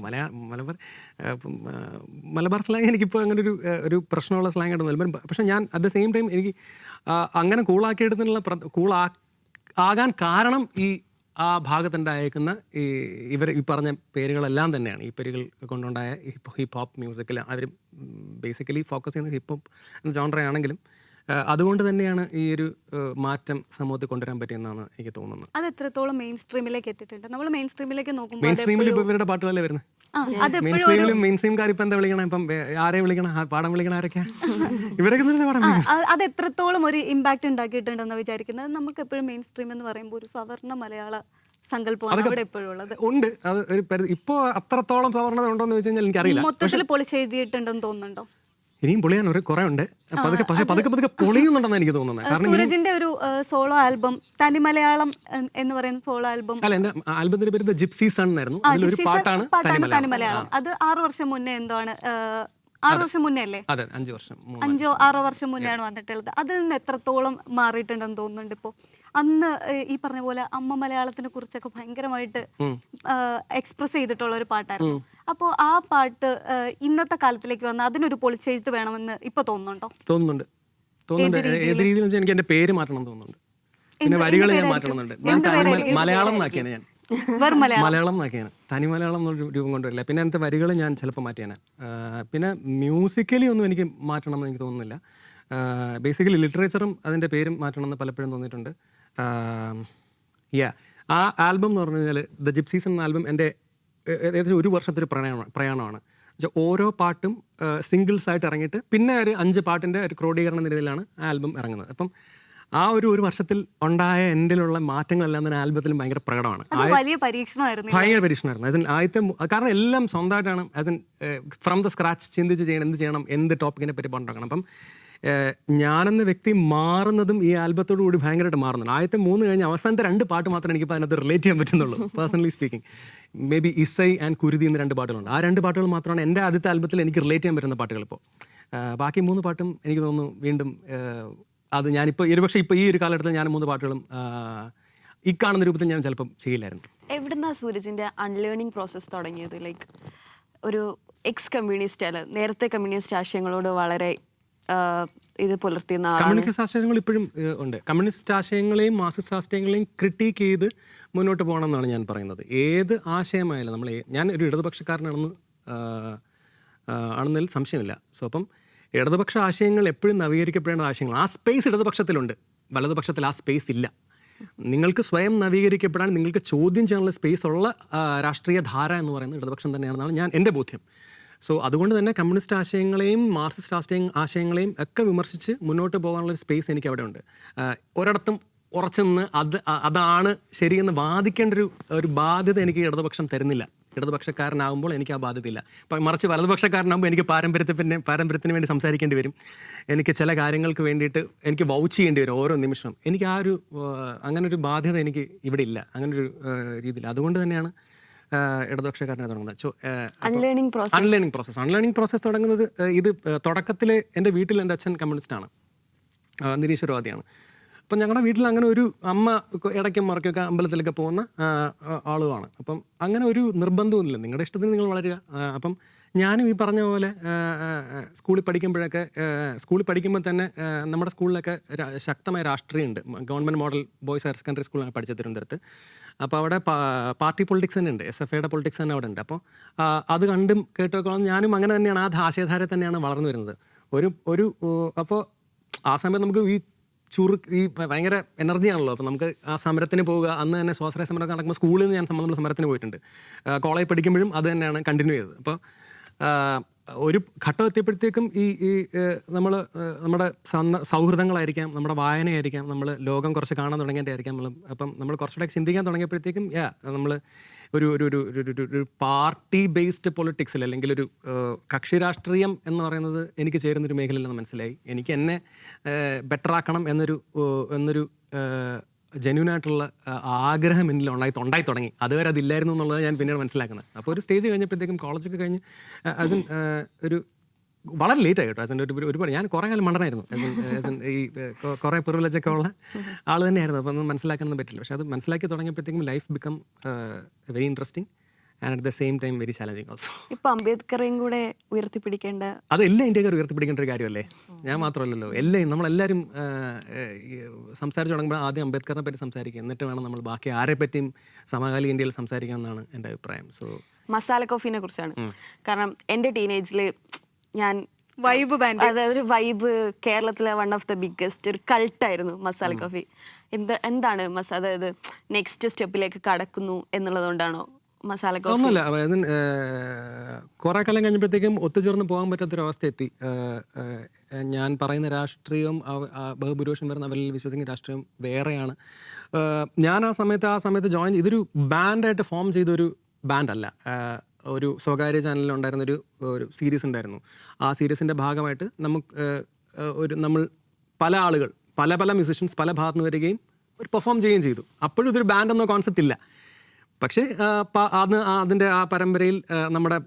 Malabar slang എനിക്കിപ്പോൾ അങ്ങനെ ഒരു പ്രശ്നമുള്ള സ്ലാങ് ആയിട്ട് തോന്നുന്നു. പക്ഷേ ഞാൻ അറ്റ് ദ സെയിം ടൈം എനിക്ക് അങ്ങനെ കൂളാക്കിയെടുത്തുള്ള ആകാൻ കാരണം ആ ഭാഗത്തുണ്ടായേക്കുന്ന ഇവർ ഈ പറഞ്ഞ പേരുകളെല്ലാം തന്നെയാണ്. ഈ പേരുകൾ കൊണ്ടുണ്ടായ ഹിപ്പ് ഹോപ്പ് മ്യൂസിക്കിൽ അവർ ബേസിക്കലി ഫോക്കസ് ചെയ്യുന്നത് ഹിപ്പ് ഹോപ്പ് എന്ന ജോൺറയാണെങ്കിലും അതുകൊണ്ട് തന്നെയാണ് ഈ ഒരു മാറ്റം സമൂഹത്തിൽ കൊണ്ടുവരാൻ പറ്റിയെന്നാണ് എനിക്ക് തോന്നുന്നത്. അത് എത്രത്തോളം മെയിൻ സ്ട്രീമിലേക്ക് എത്തിയിട്ടുണ്ട്? നമ്മൾ മെയിൻ സ്ട്രീമിലേക്ക് നോക്കുമ്പോൾ മെയിൻ സ്ട്രീമിൽ ഇപ്പോൾ ഇവരുടെ പാട്ടുകളല്ലേ വരുന്നത്. മെയിൻ സ്ട്രീംകാർ ഇപ്പം എന്താ വിളിക്കണം? ഇപ്പം ആരെ വിളിക്കണം? പാടം വിളിക്കണം? ആരൊക്കെയാണ് ഇവരൊക്കെ തന്നെ പാടം വിളിക്കണം. അത് എത്രത്തോളം ഒരു ഇമ്പാക്ട് ഉണ്ടാക്കിയിട്ടുണ്ടെന്ന് വിചാരിക്കുന്നത്? നമുക്ക് എപ്പോഴും മെയിൻ സ്ട്രീം എന്ന് പറയുമ്പോൾ ഒരു സവർണ്ണ മലയാള സങ്കല്പമാണ് അവിടെ എപ്പോഴും ഉള്ളത്. ഉണ്ട്. അത് ഒരു ഇപ്പോൾ അത്രത്തോളം സവർണ്ണത ഉണ്ടോ എന്ന് വെച്ച് കഴിഞ്ഞാൽ എനിക്കറിയില്ല. മൊത്തത്തിൽ പൊളിച്ചെഴുതിയിട്ടുണ്ടെന്ന് തോന്നുന്നുണ്ടോ? ഇനിയും പൊളിയാൻ കുറെ ഉണ്ട്. പക്ഷെ പതുക്കെ പൊളിയുന്നുണ്ടെന്ന് എനിക്ക് തോന്നുന്നത്. കാരണം സൂരജിന്റെ ഒരു സോളോ ആൽബം തനി മലയാളം എന്ന് പറയുന്ന സോളോ ആൽബം, അല്ല, എന്റെ ആൽബത്തിന്റെ പേര് ദ ജിപ്സി സൺ എന്നായിരുന്നു. അതിലൊരു പാട്ടാണ് തനി മലയാളം. അത് 6 വർഷം മുന്നേ എന്താണ് 6 വർഷം മുന്നേ അല്ലേ? അതെ, 5 6 വർഷം മുന്നെയാണ് വന്നിട്ടുള്ളത്. അതിൽ നിന്ന് എത്രത്തോളം മാറിയിട്ടുണ്ടെന്ന് തോന്നുന്നുണ്ട് ഇപ്പോൾ? അന്ന് ഈ പറഞ്ഞ പോലെ അമ്മ മലയാളത്തിനെ കുറിച്ചൊക്കെ ഭയങ്കരമായിട്ട് എക്സ്പ്രസ് ചെയ്തിട്ടുള്ള ഒരു പാട്ടായിരുന്നു. അപ്പോൾ ആ പാട്ട് ഇന്നത്തെ കാലത്തിലേക്ക് വന്ന് അതിനൊരു പൊളിച്ചെഴുത്ത് വേണമെന്ന് ഇപ്പൊ തോന്നുന്നുണ്ട്. ഏത് രീതിയിൽ എനിക്ക് എന്റെ പേര് മാറ്റണം തോന്നുന്നുണ്ട്. പിന്നെ വരികൾ ഞാൻ മാറ്റണമെന്നുണ്ട്. ഞാൻ മലയാളം ആക്കിയാണ്. ഞാൻ മലയാളം ആക്കിയാണ്. തനി മലയാളം എന്നൊരു രൂപം കൊണ്ടുവരില്ല. പിന്നെ അതിൻ്റെ വരികൾ ഞാൻ ചിലപ്പോൾ മാറ്റിയാണ്. പിന്നെ മ്യൂസിക്കലി ഒന്നും എനിക്ക് മാറ്റണമെന്ന് എനിക്ക് തോന്നുന്നില്ല. ബേസിക്കലി ലിറ്ററേച്ചറും അതിൻ്റെ പേരും മാറ്റണമെന്ന് പലപ്പോഴും തോന്നിയിട്ടുണ്ട്. ആ ആൽബം എന്ന് പറഞ്ഞു കഴിഞ്ഞാൽ ദ ജിപ്സീസ് എന്ന ആൽബം എൻ്റെ ഏകദേശം 1 വർഷത്തൊരു പ്രയാണമാണ്. ഓരോ പാട്ടും സിംഗിൾസ് ആയിട്ട് ഇറങ്ങിയിട്ട് പിന്നെ ഒരു 5 പാട്ടിൻ്റെ ഒരു ക്രോഡീകരണ നിലയിലാണ് ആൽബം ഇറങ്ങുന്നത്. അപ്പം ആ ഒരു വർഷത്തിൽ ഉണ്ടായ എൻ്റെലുള്ള മാറ്റങ്ങളെല്ലാം തന്നെ ആൽബത്തിലും ഭയങ്കര പ്രകടമാണ്. ഭയങ്കര പരീക്ഷണമായിരുന്നു. ആദ്യത്തെ കാരണം എല്ലാം സ്വന്തമായിട്ടാണ് ഫ്രം ദ സ്ക്രാച്ച് ചിന്തിച്ച് ചെയ്യണം, എന്ത് ടോപ്പിക്കിനെ പറ്റി പറഞ്ഞിട്ടുണ്ടാക്കണം. അപ്പം ഞാനെന്ന വ്യക്തി മാറുന്നതും ഈ ആൽബത്തോടു കൂടി ഭയങ്കരമായിട്ട് മാറുന്നുണ്ട്. ആദ്യത്തെ 3 കഴിഞ്ഞ് അവസാനത്തെ 2 പാട്ട് മാത്രമേ എനിക്കിപ്പോൾ അതിനകത്ത് റിലേറ്റ് ചെയ്യാൻ പറ്റുന്നുള്ളൂ, personally speaking. Maybe Isai and Kuruthi എന്ന 2 പാട്ടുകളുണ്ട്. ആ 2 പാട്ടുകൾ മാത്രമാണ് എൻ്റെ ആദ്യത്തെ ആൽബത്തിൽ എനിക്ക് റിലേറ്റ് ചെയ്യാൻ പറ്റുന്ന പാട്ടുകൾ. ഇപ്പോൾ ബാക്കി 3 പാട്ടും എനിക്ക് തോന്നുന്നു വീണ്ടും അത് ഞാനിപ്പോൾ ഒരുപക്ഷെ ഇപ്പോൾ ഈ ഒരു കാലഘട്ടത്തിൽ ഞാൻ 3 പാട്ടുകളും ഈ കാണുന്ന രൂപത്തിൽ ഞാൻ ചിലപ്പം ചെയ്യില്ലായിരുന്നു. എവിടുന്നാ സൂരജിന്റെ അൺലേണിംഗ് പ്രോസസ്സ് തുടങ്ങിയത്? ലൈക്ക് ഒരു എക്സ് കമ്മ്യൂണിസ്റ്റ് അല്ല, നേരത്തെ കമ്മ്യൂണിസ്റ്റ് ആശയങ്ങളോട് വളരെ ഇത് പുലർത്തുന്ന കമ്മ്യൂണിസ്റ്റ് ആശയങ്ങൾ ഇപ്പോഴും ഉണ്ട്. കമ്മ്യൂണിസ്റ്റ് ആശയങ്ങളെയും മാർക്സിസ്റ്റ് ആശയങ്ങളെയും ക്രിട്ടിക്ക് ചെയ്ത് മുന്നോട്ട് പോകണം എന്നാണ് ഞാൻ പറയുന്നത്. ഏത് ആശയമായാലും ഞാൻ ഒരു ആണെന്നതിൽ സംശയമില്ല. സോ അപ്പം ഇടതുപക്ഷ ആശയങ്ങൾ എപ്പോഴും നവീകരിക്കപ്പെടേണ്ട ആശയങ്ങൾ. ആ സ്പേസ് ഇടതുപക്ഷത്തിലുണ്ട്, വലതുപക്ഷത്തിൽ ആ സ്പേസ് ഇല്ല. നിങ്ങൾക്ക് സ്വയം നവീകരിക്കപ്പെടാൻ, നിങ്ങൾക്ക് ചോദ്യം ചെയ്യാനുള്ള സ്പേസ് ഉള്ള രാഷ്ട്രീയ ധാര എന്ന് പറയുന്നത് ഇടതുപക്ഷം തന്നെയാണെന്നാണ് എൻ്റെ ബോധ്യം. സോ അതുകൊണ്ട് തന്നെ കമ്മ്യൂണിസ്റ്റ് ആശയങ്ങളെയും മാർക്സിസ്റ്റ് ആശയങ്ങളെയും ഒക്കെ വിമർശിച്ച് മുന്നോട്ട് പോകാനുള്ളൊരു സ്പേസ് എനിക്ക് അവിടെ ഉണ്ട്. ഒരിടത്തും ഉറച്ചു നിന്ന് അതാണ് ശരിയെന്ന് വാദിക്കേണ്ട ഒരു ബാധ്യത എനിക്ക് ഇടതുപക്ഷം തരുന്നില്ല. ഇടതുപക്ഷക്കാരനാകുമ്പോൾ എനിക്ക് ആ ബാധ്യതയില്ല. മറിച്ച് വലതുപക്ഷക്കാരനാകുമ്പോൾ എനിക്ക് പാരമ്പര്യത്തിന് വേണ്ടി സംസാരിക്കേണ്ടി വരും. എനിക്ക് ചില കാര്യങ്ങൾക്ക് വേണ്ടിയിട്ട് എനിക്ക് വൗച്ച് ചെയ്യേണ്ടി വരും ഓരോ നിമിഷവും. എനിക്ക് അങ്ങനൊരു ബാധ്യത എനിക്ക് ഇവിടെ ഇല്ല, അങ്ങനൊരു രീതിയിൽ. അതുകൊണ്ട് തന്നെയാണ് ഇടതുപക്ഷക്കാരനെ തുടങ്ങുന്നത്. അൺലേണിംഗ് പ്രോസസ്സ് തുടങ്ങുന്നത് ഇത് തുടക്കത്തിൽ എൻ്റെ വീട്ടിൽ എൻ്റെ അച്ഛൻ കമ്മ്യൂണിസ്റ്റാണ്, നിരീശ്വരവാദിയാണ്. അപ്പം ഞങ്ങളുടെ വീട്ടിൽ അങ്ങനെ ഒരു അമ്മ ഇടയ്ക്കും മറക്കൊക്കെ അമ്പലത്തിലൊക്കെ പോകുന്ന ആളുകളാണ്. അപ്പം അങ്ങനെ ഒരു നിർബന്ധമൊന്നുമില്ല, നിങ്ങളുടെ ഇഷ്ടത്തിന് നിങ്ങൾ വളരുക. അപ്പം ഞാനും ഈ പറഞ്ഞ പോലെ സ്കൂളിൽ പഠിക്കുമ്പോൾ തന്നെ നമ്മുടെ സ്കൂളിലൊക്കെ ശക്തമായ രാഷ്ട്രീയമുണ്ട്. Government model boys higher secondary സ്കൂളാണ് പഠിച്ചത് തിരുവനന്തപുരത്ത്. അപ്പോൾ അവിടെ പാർട്ടി പൊളിറ്റിക്സ് തന്നെ ഉണ്ട്, SFIയുടെ പൊളിറ്റിക്സ് തന്നെ അവിടെ ഉണ്ട്. അപ്പോൾ അത് കണ്ടും കേട്ടൊക്കെ ഞാനും അങ്ങനെ തന്നെയാണ്, ആ ആശയധാര തന്നെയാണ് വളർന്നു വരുന്നത്. അപ്പോൾ ആ സമയത്ത് നമുക്ക് ഈ ഭയങ്കര എനർജിയാണല്ലോ. അപ്പോൾ നമുക്ക് ആ സമരത്തിന് പോവുക. അന്ന് തന്നെ സ്വാശ്രയ സമരം നടക്കുമ്പോൾ സ്കൂളിൽ നിന്ന് ഞാൻ നമ്മൾ സമരത്തിന് പോയിട്ടുണ്ട്. കോളേജ് പഠിക്കുമ്പോഴും അത് തന്നെയാണ് കണ്ടിന്യൂ ചെയ്തത്. അപ്പോൾ ഒരു ഘട്ടം എത്തിയപ്പോഴത്തേക്കും നമ്മുടെ സൗഹൃദങ്ങളായിരിക്കാം, നമ്മുടെ വായനയായിരിക്കാം, നമ്മൾ ലോകം കുറച്ച് കാണാൻ തുടങ്ങിയതിൻ്റെ ആയിരിക്കാം. അപ്പം നമ്മൾ കുറച്ചുകൂടെ ചിന്തിക്കാൻ തുടങ്ങിയപ്പോഴത്തേക്കും നമ്മൾ ഒരു പാർട്ടി ബേസ്ഡ് പൊളിറ്റിക്സിൽ, അല്ലെങ്കിൽ ഒരു കക്ഷി രാഷ്ട്രീയം എന്ന് പറയുന്നത് എനിക്ക് ചേരുന്നൊരു മേഖലയിലെന്ന് മനസ്സിലായി. എനിക്ക് എന്നെ ബെറ്റർ ആക്കണം എന്നൊരു ജെന്യൂനായിട്ടുള്ള ആഗ്രഹം എന്നിൽ ഉണ്ടായി തുടങ്ങി. അതുവരെ അതില്ലായിരുന്നു എന്നുള്ളത് ഞാൻ പിന്നീട് മനസ്സിലാക്കുന്നത്. അപ്പോൾ ഒരു സ്റ്റേജ് കഴിഞ്ഞപ്പോഴത്തേക്കും, കോളേജൊക്കെ കഴിഞ്ഞ് ഒരു വളരെ ലേറ്റ് ആയി കേട്ടോ. ഒരുപാട് ഞാൻ കുറേ കാലം മണ്ടനായിരുന്നു. ഈ കുറേ പ്രിവിലേജൊക്കെ ഉള്ള ആൾ തന്നെയായിരുന്നു. അപ്പോൾ ഒന്നും മനസ്സിലാക്കാനൊന്നും പറ്റില്ല. പക്ഷെ അത് മനസ്സിലാക്കി തുടങ്ങിയപ്പോഴത്തേക്കും life become very interesting and at the same time very challenging also. ഇപ്പം അംബേദ്കറേയും കൂടെ ഉയർത്തിപ്പിടിക്കേണ്ട, അതെല്ലാം ഇന്ത്യക്കാർ ഉയർത്തിപ്പിടിക്കേണ്ട ഒരു കാര്യമല്ലേ? ഞാൻ മാത്രമല്ലല്ലോ, നമ്മളെല്ലാവരും സംസാരിച്ച് തുടങ്ങുമ്പോൾ ആദ്യം അംബേദ്കറിനെ പറ്റി സംസാരിക്കുക, എന്നിട്ട് വേണം നമ്മൾ ബാക്കി ആരെ പറ്റിയും സമകാലിക ഇന്ത്യയിൽ സംസാരിക്കാമെന്നാണ് എൻ്റെ അഭിപ്രായം. സോ മസാല കോഫീനെ കുറിച്ചാണ്. കാരണം എൻ്റെ ടീനേജിൽ ഞാൻ അതായത് വൈബ് കേരളത്തിലെ വൺ ഓഫ് ദ ബിഗ്ഗസ്റ്റ് ഒരു കൾട്ടായിരുന്നു മസാല കോഫി. എന്താണ് അതായത് നെക്സ്റ്റ് സ്റ്റെപ്പിലേക്ക് കടക്കുന്നു എന്നുള്ളതുകൊണ്ടാണോ മസാല കോഫി? ഒന്നുമില്ല, അതായത് കുറേ കാലം കഴിഞ്ഞപ്പോഴത്തേക്കും ഒത്തുചേർന്ന് പോകാൻ പറ്റാത്തൊരവസ്ഥ എത്തി. ഞാൻ പറയുന്ന രാഷ്ട്രീയവും ബഹുഭൂരിപക്ഷം വരുന്ന അവരിൽ വിശ്വസിക്കുന്ന രാഷ്ട്രീയം വേറെയാണ്. ഞാൻ ആ സമയത്ത് ജോയിൻ, ഇതൊരു ബാൻഡായിട്ട് ഫോം ചെയ്തൊരു ബാൻഡല്ല. ഒരു സ്വകാര്യ ചാനലിൽ ഉണ്ടായിരുന്നൊരു സീരീസ് ഉണ്ടായിരുന്നു. ആ സീരീസിൻ്റെ ഭാഗമായിട്ട് നമ്മൾ പല ആളുകൾ, പല മ്യൂസിഷ്യൻസ് പല ഭാഗത്ത് നിന്ന് വരികയും ഒരു പെർഫോം ചെയ്യുകയും ചെയ്തു. അപ്പോഴും ഇതൊരു ബാൻഡ് എന്ന കോൺസെപ്റ്റ് ഇല്ല. പക്ഷേ അതിൻ്റെ ആ പരമ്പരയിൽ നമ്മുടെ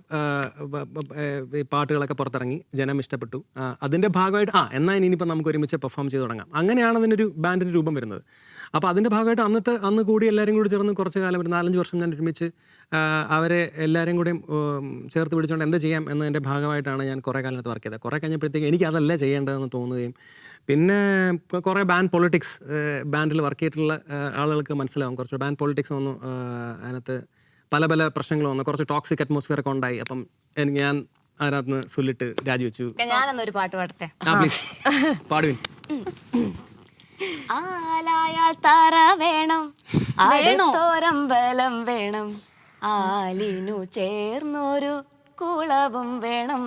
പാട്ടുകളൊക്കെ പുറത്തിറങ്ങി, ജനം ഇഷ്ടപ്പെട്ടു. അതിൻ്റെ ഭാഗമായിട്ട് എന്നാൽ ഇനിയിപ്പോൾ നമുക്ക് ഒരുമിച്ച് പെർഫോം ചെയ്ത് തുടങ്ങാം. അങ്ങനെയാണ് അതിനൊരു ബാൻഡിൻ്റെ രൂപം വരുന്നത്. അപ്പോൾ അതിൻ്റെ ഭാഗമായിട്ട് അന്ന് കൂടി എല്ലാവരും കൂടി ചേർന്ന് കുറച്ച് കാലം, ഒരു 4-5 വർഷം ഞാൻ ഒരുമിച്ച് അവരെ എല്ലാവരും കൂടെയും ചേർത്ത് പിടിച്ചുകൊണ്ട് എന്ത് ചെയ്യാം എന്നതിൻ്റെ ഭാഗമായിട്ടാണ് ഞാൻ കുറേ കാലത്ത് വർക്ക് ചെയ്തത്. കുറേ കഴിഞ്ഞപ്പോഴത്തേക്ക് എനിക്ക് അതല്ല ചെയ്യേണ്ടതെന്ന് തോന്നുകയും, പിന്നെ കുറേ ബാൻഡിൽ വർക്ക് ചെയ്തിട്ടുള്ള ആളുകൾക്ക് മനസ്സിലാവും, കുറച്ച് ബാൻഡ് പൊളിറ്റിക്സ് വന്നു, അതിനകത്ത് പല പ്രശ്നങ്ങൾ വന്നു, കുറച്ച് ടോക്സിക് അറ്റ്മോസ്ഫിയർ ഒക്കെ ഉണ്ടായി. അപ്പം ഞാൻ അതിനകത്ത് നിന്ന് ചൊല്ലിട്ട് രാജിവെച്ചു. ഞാനെന്നൊരു പാട്ട് പാടട്ടെ? പാടുവിൻ. ആലായാൽ തറ വേണം, അടുത്തോരമ്പലം വേണം, ആലിനു ചേർന്നൊരു കുളവും വേണം.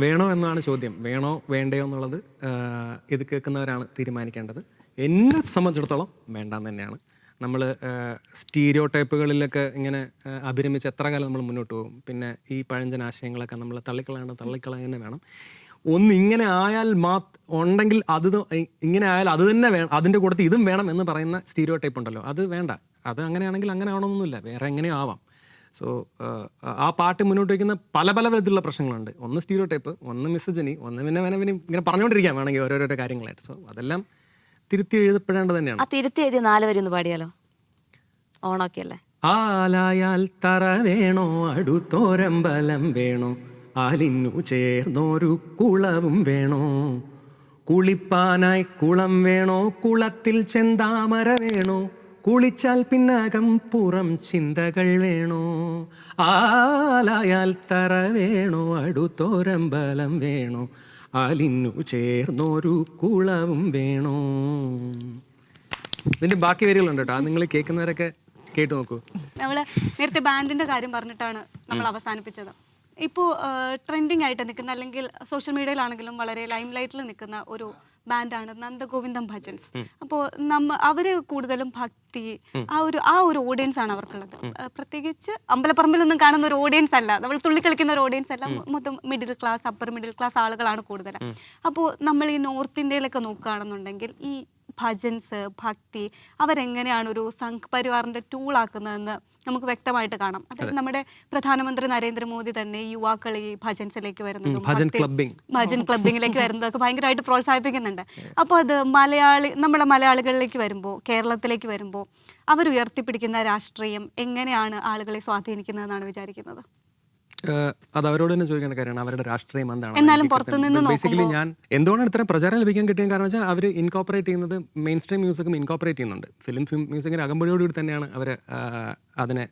വേണോ എന്നാണ് ചോദ്യം. വേണോ വേണ്ടയോ എന്നുള്ളത് ഇത് കേൾക്കുന്നവരാണ് തീരുമാനിക്കേണ്ടത്. എന്നെ സംബന്ധിച്ചിടത്തോളം വേണ്ടാന്ന് തന്നെയാണ്. നമ്മൾ സ്റ്റീരിയോ ടൈപ്പുകളിലൊക്കെ ഇങ്ങനെ അഭിരമിച്ച് എത്ര കാലം നമ്മൾ മുന്നോട്ട് പോകും. പിന്നെ ഈ പഴഞ്ചൻ ആശയങ്ങളൊക്കെ നമ്മൾ തള്ളിക്കളയാൻ തന്നെ വേണം. ഇങ്ങനെ ആയാൽ ഉണ്ടെങ്കിൽ ഇങ്ങനെ ആയാൽ അത് തന്നെ വേണം, അതിൻ്റെ കൂട്ടത്തിൽ ഇതും വേണം എന്ന് പറയുന്ന സ്റ്റീരിയോ ടൈപ്പ് ഉണ്ടല്ലോ, അത് വേണ്ട. അത് അങ്ങനെയാണെങ്കിൽ അങ്ങനെ ആവണമെന്നൊന്നുമില്ല, വേറെ എങ്ങനെയോ ആവാം. സോ ആ പാട്ട് മുന്നോട്ട് വയ്ക്കുന്ന പല വിധത്തിലുള്ള പ്രശ്നങ്ങളുണ്ട്. ഒന്ന് സ്റ്റീരിയോ ടൈപ്പ്, ഒന്ന് മിസജനി, ഒന്ന് പിന്നെ ഇങ്ങനെ പറഞ്ഞുകൊണ്ടിരിക്കാം വേണമെങ്കിൽ ഓരോരോ കാര്യങ്ങളായിട്ട്. സോ അതെല്ലാം തിരുത്തി എഴുതപ്പെടേണ്ടത് തന്നെയാണ്. ആ തിരുത്തി എഴുതിയ 4 വരി ഒന്ന് പാടിയാലോ? ഓണമൊക്കെ അല്ലേ. ആലായാൽ തറ വേണോ, അടുത്തോരമ്പലം വേണോ, ആലിന്നു ചേർന്നൊരു കുളവും വേണോ, കുളിപ്പാനായി കുളം വേണോ, കുളത്തിൽ ചെന്താമര വേണോ, കുളിച്ചാൽ പിന്നകം പുറം ചിന്തകൾ വേണോ, ആലായാൽ തറ വേണോ, അടുത്തോരമ്പലം വേണോ, ആലിന്നു ചേർന്നൊരു കുളവും വേണോ. ഇതിൻ്റെ ബാക്കി വരികളുണ്ട് കേട്ടോ, അത് നിങ്ങൾ കേൾക്കുന്നവരൊക്കെ കേട്ട് നോക്കൂ. നമ്മൾ നേരത്തെ ബാൻഡിൻ്റെ കാര്യം പറഞ്ഞിട്ടാണ് നമ്മൾ അവസാനിപ്പിച്ചത്. ഇപ്പോൾ ട്രെൻഡിങ് ആയിട്ട് നിൽക്കുന്ന, അല്ലെങ്കിൽ സോഷ്യൽ മീഡിയയിലാണെങ്കിലും വളരെ ലൈം ലൈറ്റിൽ നിൽക്കുന്ന ഒരു ബാൻഡാണ് നന്ദഗോവിന്ദം ഭജൻസ്. അപ്പോൾ അവർ കൂടുതലും ഭക്തി, ആ ഒരു ഓഡിയൻസ് ആണ് അവർക്കുള്ളത്. പ്രത്യേകിച്ച് അമ്പലപ്പറമ്പിലൊന്നും കാണുന്ന ഒരു ഓഡിയൻസ് അല്ല, നമ്മൾ തുള്ളിക്കളിക്കുന്ന ഒരു ഓഡിയൻസ് അല്ല, മൊത്തം middle class, upper middle class ആളുകളാണ് കൂടുതൽ. അപ്പോൾ നമ്മൾ ഈ നോർത്ത് ഇന്ത്യയിലൊക്കെ നോക്കുകയാണെന്നുണ്ടെങ്കിൽ ഈ ഭജൻസ്, ഭക്തി അവരെങ്ങനെയാണ് ഒരു സംഘ് പരിവാറിൻ്റെ ടൂളാക്കുന്നതെന്ന് നമുക്ക് വ്യക്തമായിട്ട് കാണാം. അതായത് നമ്മുടെ പ്രധാനമന്ത്രി നരേന്ദ്രമോദി തന്നെ യുവാക്കൾ ഈ ഭജൻസിലേക്ക് വരുന്നതും ഭജൻ ക്ലബിങ്ങിലേക്ക് വരുന്നതൊക്കെ ഭയങ്കരമായിട്ട് പ്രോത്സാഹിപ്പിക്കുന്നുണ്ട്. അപ്പോൾ അത് നമ്മുടെ മലയാളികളിലേക്ക് വരുമ്പോൾ, കേരളത്തിലേക്ക് വരുമ്പോൾ അവർ ഉയർത്തിപ്പിടിക്കുന്ന രാഷ്ട്രീയം എങ്ങനെയാണ് ആളുകളെ സ്വാധീനിക്കുന്നതെന്നാണ് വിചാരിക്കുന്നത്? അത് അവരോട് തന്നെ ചോദിക്കേണ്ട കാര്യമാണ്, അവരുടെ രാഷ്ട്രീയം എന്താണ്. എന്നാലും പുറത്തുനിന്ന് ബേസിക്കലി ഞാൻ എന്തുകൊണ്ടാണ് ഇത്രയും പ്രചാരം ലഭിക്കാൻ കിട്ടിയ കാരണം വെച്ചാൽ അവർ ഇൻകോപ്പറേറ്റ് ചെയ്യുന്നത് മെയിൻ സ്ട്രീം മ്യൂസിക്കും ഇൻകോപ്പറേറ്റ് ചെയ്യുന്നുണ്ട്. ഫിലിം മ്യൂസിക്കിൻ്റെ അകമ്പടിയോടുകൂടി തന്നെയാണ് അവർ അതിനെ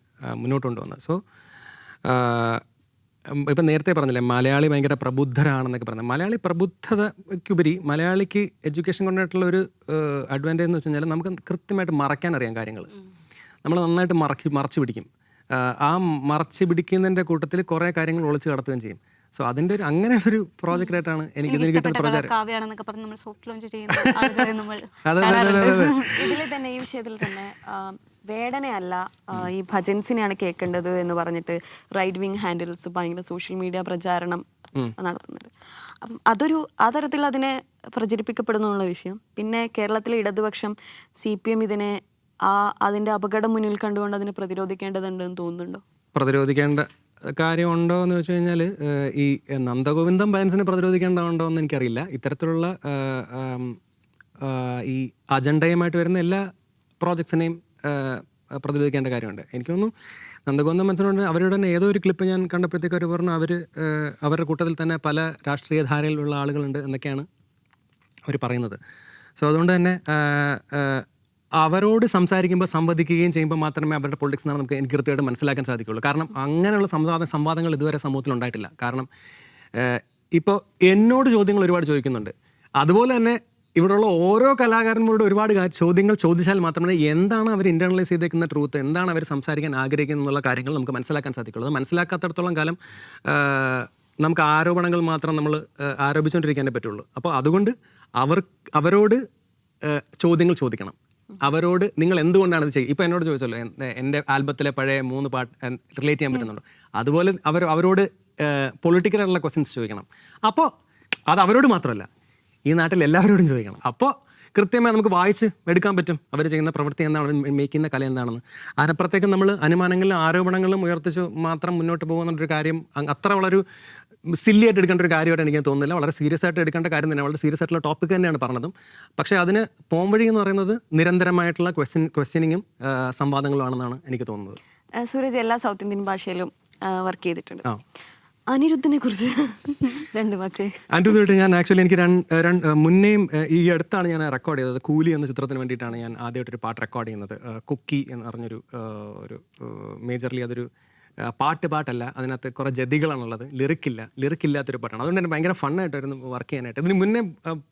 മുന്നോട്ട് കൊണ്ടുവന്നത്. സോ ഇപ്പം നേരത്തെ പറഞ്ഞില്ലേ മലയാളി ഭയങ്കര പ്രബുദ്ധരാണെന്നൊക്കെ പറഞ്ഞത്. മലയാളി പ്രബുദ്ധതയ്ക്കുപരി മലയാളിക്ക് എഡ്യൂക്കേഷൻ കൊണ്ടായിട്ടുള്ള ഒരു അഡ്വാൻറ്റേജ് എന്ന് വെച്ച് കഴിഞ്ഞാൽ നമുക്ക് കൃത്യമായിട്ട് മറക്കാൻ അറിയാം കാര്യങ്ങൾ. നമ്മൾ നന്നായിട്ട് മറച്ചു പിടിക്കും. ആ മറച്ച് പിടിക്കുന്നതിൻ്റെ കൂട്ടത്തിൽ കുറേ കാര്യങ്ങൾ ഒളിച്ച് കടത്തുകയും ചെയ്യും. സോ അതിൻ്റെ ഒരു അങ്ങനെ ഒരു പ്രോജക്റ്റായിട്ടാണ് എനിക്ക് കിട്ടുന്ന പ്രചാരം. ഇതിൽ തന്നെ ഈ വിഷയത്തിൽ തന്നെ വേടനയല്ല ഈ ഭജൻസിനെയാണ് കേൾക്കേണ്ടത് എന്ന് പറഞ്ഞിട്ട് റൈറ്റ് വിങ് ഹാൻഡിൽസ് ഭയങ്കര സോഷ്യൽ മീഡിയ പ്രചാരണം നടത്തുന്നുണ്ട്. അപ്പം ആ തരത്തിൽ അതിനെ പ്രചരിപ്പിക്കപ്പെടുന്നുള്ള വിഷയം. പിന്നെ കേരളത്തിലെ ഇടതുപക്ഷം CPM ഇതിനെ അതിൻ്റെ അപകടം മുന്നിൽ കണ്ടുകൊണ്ട് അതിനെ പ്രതിരോധിക്കേണ്ടതുണ്ടെന്ന് തോന്നുന്നുണ്ടോ? പ്രതിരോധിക്കേണ്ട കാര്യമുണ്ടോ എന്ന് വെച്ച് കഴിഞ്ഞാൽ ഈ നന്ദഗോവിന്ദം ഭജൻസിനെ പ്രതിരോധിക്കേണ്ടതുണ്ടോ എന്ന് എനിക്കറിയില്ല. ഇത്തരത്തിലുള്ള ഈ അജണ്ടയുമായിട്ട് വരുന്ന എല്ലാ പ്രോജക്ട്സിനെയും പ്രതിരോധിക്കേണ്ട കാര്യമുണ്ട്. എനിക്ക് തോന്നുന്നു നന്ദഗോവിന്ദം ഭജൻസിനോട് അവരുടെ തന്നെ ഏതോ ഒരു ക്ലിപ്പ് ഞാൻ കണ്ടപ്പോഴത്തേക്ക് അവർ പറഞ്ഞു അവരുടെ കൂട്ടത്തിൽ തന്നെ പല രാഷ്ട്രീയ ധാരയിലുള്ള ആളുകളുണ്ട് എന്നൊക്കെയാണ് അവർ പറയുന്നത്. സോ അതുകൊണ്ട് തന്നെ അവരോട് സംസാരിക്കുമ്പോൾ സംവദിക്കുകയും ചെയ്യുമ്പോൾ മാത്രമേ അവരുടെ പൊളിറ്റിക്സ് എന്നാണ് എനിക്ക് കൃത്യമായിട്ട് മനസ്സിലാക്കാൻ സാധിക്കുകയുള്ളൂ. കാരണം അങ്ങനെയുള്ള സംവാദങ്ങൾ ഇതുവരെ സമൂഹത്തിൽ ഉണ്ടായിട്ടില്ല. കാരണം ഇപ്പോൾ എന്നോട് ചോദ്യങ്ങൾ ഒരുപാട് ചോദിക്കുന്നുണ്ട്. അതുപോലെ തന്നെ ഇവിടെയുള്ള ഓരോ കലാകാരന്മാരോട് ഒരുപാട് ചോദ്യങ്ങൾ ചോദിച്ചാൽ മാത്രമേ എന്താണ് അവർ ഇൻറ്റേർണലൈസ് ചെയ്തേക്കുന്ന ട്രൂത്ത്, എന്താണ് അവർ സംസാരിക്കാൻ ആഗ്രഹിക്കുന്നത് എന്നുള്ള കാര്യങ്ങൾ നമുക്ക് മനസ്സിലാക്കാൻ സാധിക്കുള്ളൂ. അത് മനസ്സിലാക്കാത്തടത്തോളം കാലം നമുക്ക് ആരോപണങ്ങൾ മാത്രം നമ്മൾ ആരോപിച്ചുകൊണ്ടിരിക്കാനേ പറ്റുള്ളൂ. അപ്പോൾ അതുകൊണ്ട് അവരോട് ചോദ്യങ്ങൾ ചോദിക്കണം. അവരോട് നിങ്ങൾ എന്തുകൊണ്ടാണ് ഇത് ചെയ്യുക. ഇപ്പോൾ എന്നോട് ചോദിച്ചല്ലോ എൻ്റെ ആൽബത്തിലെ പഴയ 3 പാട്ട് റിലേറ്റ് ചെയ്യാൻ പറ്റുന്നുണ്ടോ, അതുപോലെ അവരോട് പൊളിറ്റിക്കലായിട്ടുള്ള ക്വസ്റ്റ്യൻസ് ചോദിക്കണം. അപ്പോൾ അത് അവരോട് മാത്രമല്ല ഈ നാട്ടിൽ എല്ലാവരോടും ചോദിക്കണം. അപ്പോൾ കൃത്യമായി നമുക്ക് വായിച്ച് എടുക്കാൻ പറ്റും അവർ ചെയ്യുന്ന പ്രവൃത്തി എന്താണ്, മേക്കുന്ന കല എന്താണെന്ന്. അതിനപ്പുറത്തേക്കും നമ്മൾ അനുമാനങ്ങളിലും ആരോപണങ്ങളും ഉയർത്തിച്ച് മാത്രം മുന്നോട്ട് പോകുന്നൊരു കാര്യം അത്ര വളരെ സില്ലി ആയിട്ട് എടുക്കേണ്ട ഒരു കാര്യമായിട്ട് എനിക്ക് തോന്നുന്നില്ല. വളരെ സീരിയസ് ആയിട്ട് എടുക്കേണ്ട കാര്യം തന്നെ, വളരെ സീരിയസ് ആയിട്ടുള്ള ടോപ്പിക് തന്നെയാണ് പറഞ്ഞതും. പക്ഷേ അതിന് പോംവഴി എന്ന് പറയുന്നത് നിരന്തരമായിട്ടുള്ള ക്വസ്റ്റ്യനിങ്ങും സംവാദങ്ങളുമാണെന്നാണ് എനിക്ക് തോന്നുന്നത്. സൂരജ് എല്ലാ സൗത്ത് ഇന്ത്യൻ ഭാഷയിലും വർക്ക് ചെയ്തിട്ടുണ്ട്. അനിരുദ്ധിനെ കുറിച്ച് 2 വാക്ക്. അനിരുദ്ധായിട്ട് ഞാൻ ആക്ച്വലി എനിക്ക് മുന്നേയും ഈ അടുത്താണ് ഞാൻ റെക്കോർഡ് ചെയ്തത്. കൂലി എന്ന ചിത്രത്തിന് വേണ്ടിയിട്ടാണ് ഞാൻ ആദ്യമായിട്ടൊരു പാട്ട് റെക്കോർഡ് ചെയ്യുന്നത്. കുക്കി എന്ന് പറഞ്ഞൊരു മേജർലി അതൊരു പാട്ടല്ല, അതിനകത്ത് കുറേ ജതികളാണുള്ളത്, ലിറിക്കില്ലാത്തൊരു പാട്ടാണ്. അതുകൊണ്ട് തന്നെ ഭയങ്കര ഫണ്ണായിട്ടായിരുന്നു വർക്ക് ചെയ്യാനായിട്ട്. ഇതിന് മുന്നേ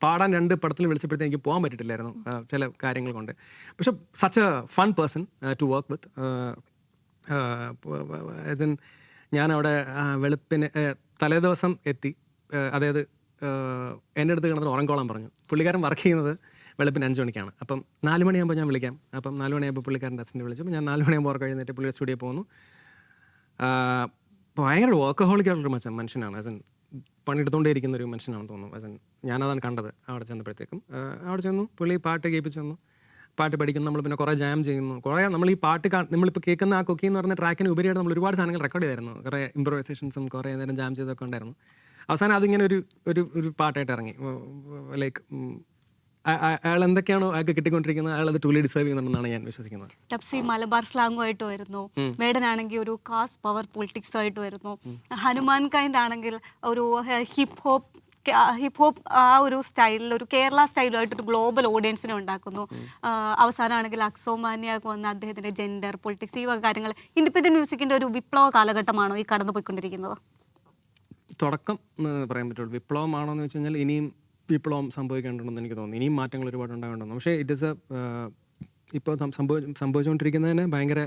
പാടാൻ 2 പടത്തിൽ വിളിച്ചപ്പോഴത്തേക്ക് എനിക്ക് പോകാൻ പറ്റിയിട്ടില്ലായിരുന്നു ചില കാര്യങ്ങൾ കൊണ്ട്. പക്ഷെ such a fun person to work with. ഞാനവിടെ വെളുപ്പിന് തലേദിവസം എത്തി. അതായത് എൻ്റെ അടുത്ത് കിടന്നിട്ട് ഉറങ്ങിക്കോളാൻ പറഞ്ഞു. പുള്ളിക്കാരൻ വർക്ക് ചെയ്യുന്നത് വെളുപ്പിന് 5 മണിക്കാണ്. അപ്പം 4 മണിയാകുമ്പോൾ ഞാൻ വിളിക്കാം. അപ്പം 4 മണിയാകുമ്പോൾ പുള്ളിക്കാരൻ്റെ അസിസ്റ്റൻ്റ് വിളിച്ചപ്പോൾ ഞാൻ 4 മണിയാകുമ്പോൾ ഉറക്കം എഴുന്നേറ്റ് പുള്ളിയുടെ സ്റ്റുഡിയോ പോകുന്നു. ഭയങ്കര വർക്കഹോളിക്കായിട്ടുള്ളൊരു മനുഷ്യനാണ്. ആസ് എൻ പണിയെടുത്തുകൊണ്ടേ ഇരിക്കുന്ന ഒരു മനുഷ്യനാണെന്ന് തോന്നുന്നു. ആസ് എൻ ഞാനതാണ് കണ്ടത് അവിടെ ചെന്നപ്പോഴത്തേക്കും. അവിടെ ചെന്നു, പുള്ളി പാട്ട് കേൾപ്പിച്ചു തന്നു. പാട്ട് പഠിക്കുന്നു. നമ്മൾ പിന്നെ കുറേ ജാം ചെയ്യുന്നു. കുറേ നമ്മൾ ഈ പാട്ട് നമ്മളിപ്പോൾ കേൾക്കുന്ന ആ കൊക്കി എന്ന് പറഞ്ഞ ട്രാക്കിന് ഉപരിയായിട്ട് നമ്മൾ ഒരുപാട് സാധനങ്ങൾ റെക്കോർഡ് ചെയ്തായിരുന്നു. കുറേ ഇംപ്രവൈസേഷൻസും കുറേ നേരം ജാം ചെയ്തൊക്കെ ഉണ്ടായിരുന്നു. അവസാനം അതിങ്ങനെ ഒരു പാട്ടായിട്ട് ഇറങ്ങി. ലൈക്ക് അയാൾ എന്തൊക്കെയാണോ അയാൾക്ക് കിട്ടിക്കൊണ്ടിരിക്കുന്നത് അയാൾ അത് ടൂലി ഡിസേർവ് ചെയ്യുന്നുണ്ടെന്നാണ് ഞാൻ വിശ്വസിക്കുന്നത്. ടപ്സി മലബാർ സ്ലാങ്ങുമായിട്ട് വരുന്നു, മേഡനാണെങ്കിൽ ഒരു കാസ്റ്റ് പവർ പൊളിറ്റിക്സുമായിട്ട് വരുന്നു, ഹനുമാൻ കൈൻഡ് ആണെങ്കിൽ ഒരു ഹിപ്പ് ഹോപ്പ് ആ ഒരു സ്റ്റൈലിൽ ഒരു കേരള സ്റ്റൈലുമായിട്ടൊരു ഗ്ലോബൽ ഓഡിയൻസിനെ ഉണ്ടാക്കുന്നു. അവസാനമാണെങ്കിൽ അക്സോമാനിയൊക്കെ വന്ന അദ്ദേഹത്തിൻ്റെ ജെൻഡർ പൊളിറ്റിക്സ് ഈ വക കാര്യങ്ങൾ. ഇൻഡിപെൻഡൻറ്റ് മ്യൂസിക്കിൻ്റെ ഒരു വിപ്ലവ കാലഘട്ടമാണോ ഈ കടന്നു പോയിക്കൊണ്ടിരിക്കുന്നത്? തുടക്കം എന്ന് പറയാൻ പറ്റുള്ളൂ. വിപ്ലവമാണോ എന്ന് വെച്ച് കഴിഞ്ഞാൽ ഇനിയും വിപ്ലവം സംഭവിക്കേണ്ടതെന്ന് എനിക്ക് തോന്നുന്നു. ഇനിയും മാറ്റങ്ങൾ ഒരുപാട് ഉണ്ടാകേണ്ടതെന്ന്. പക്ഷേ ഇറ്റ് ഇസ് ഇപ്പോൾ സംഭവിച്ചുകൊണ്ടിരിക്കുന്നതിന് ഭയങ്കര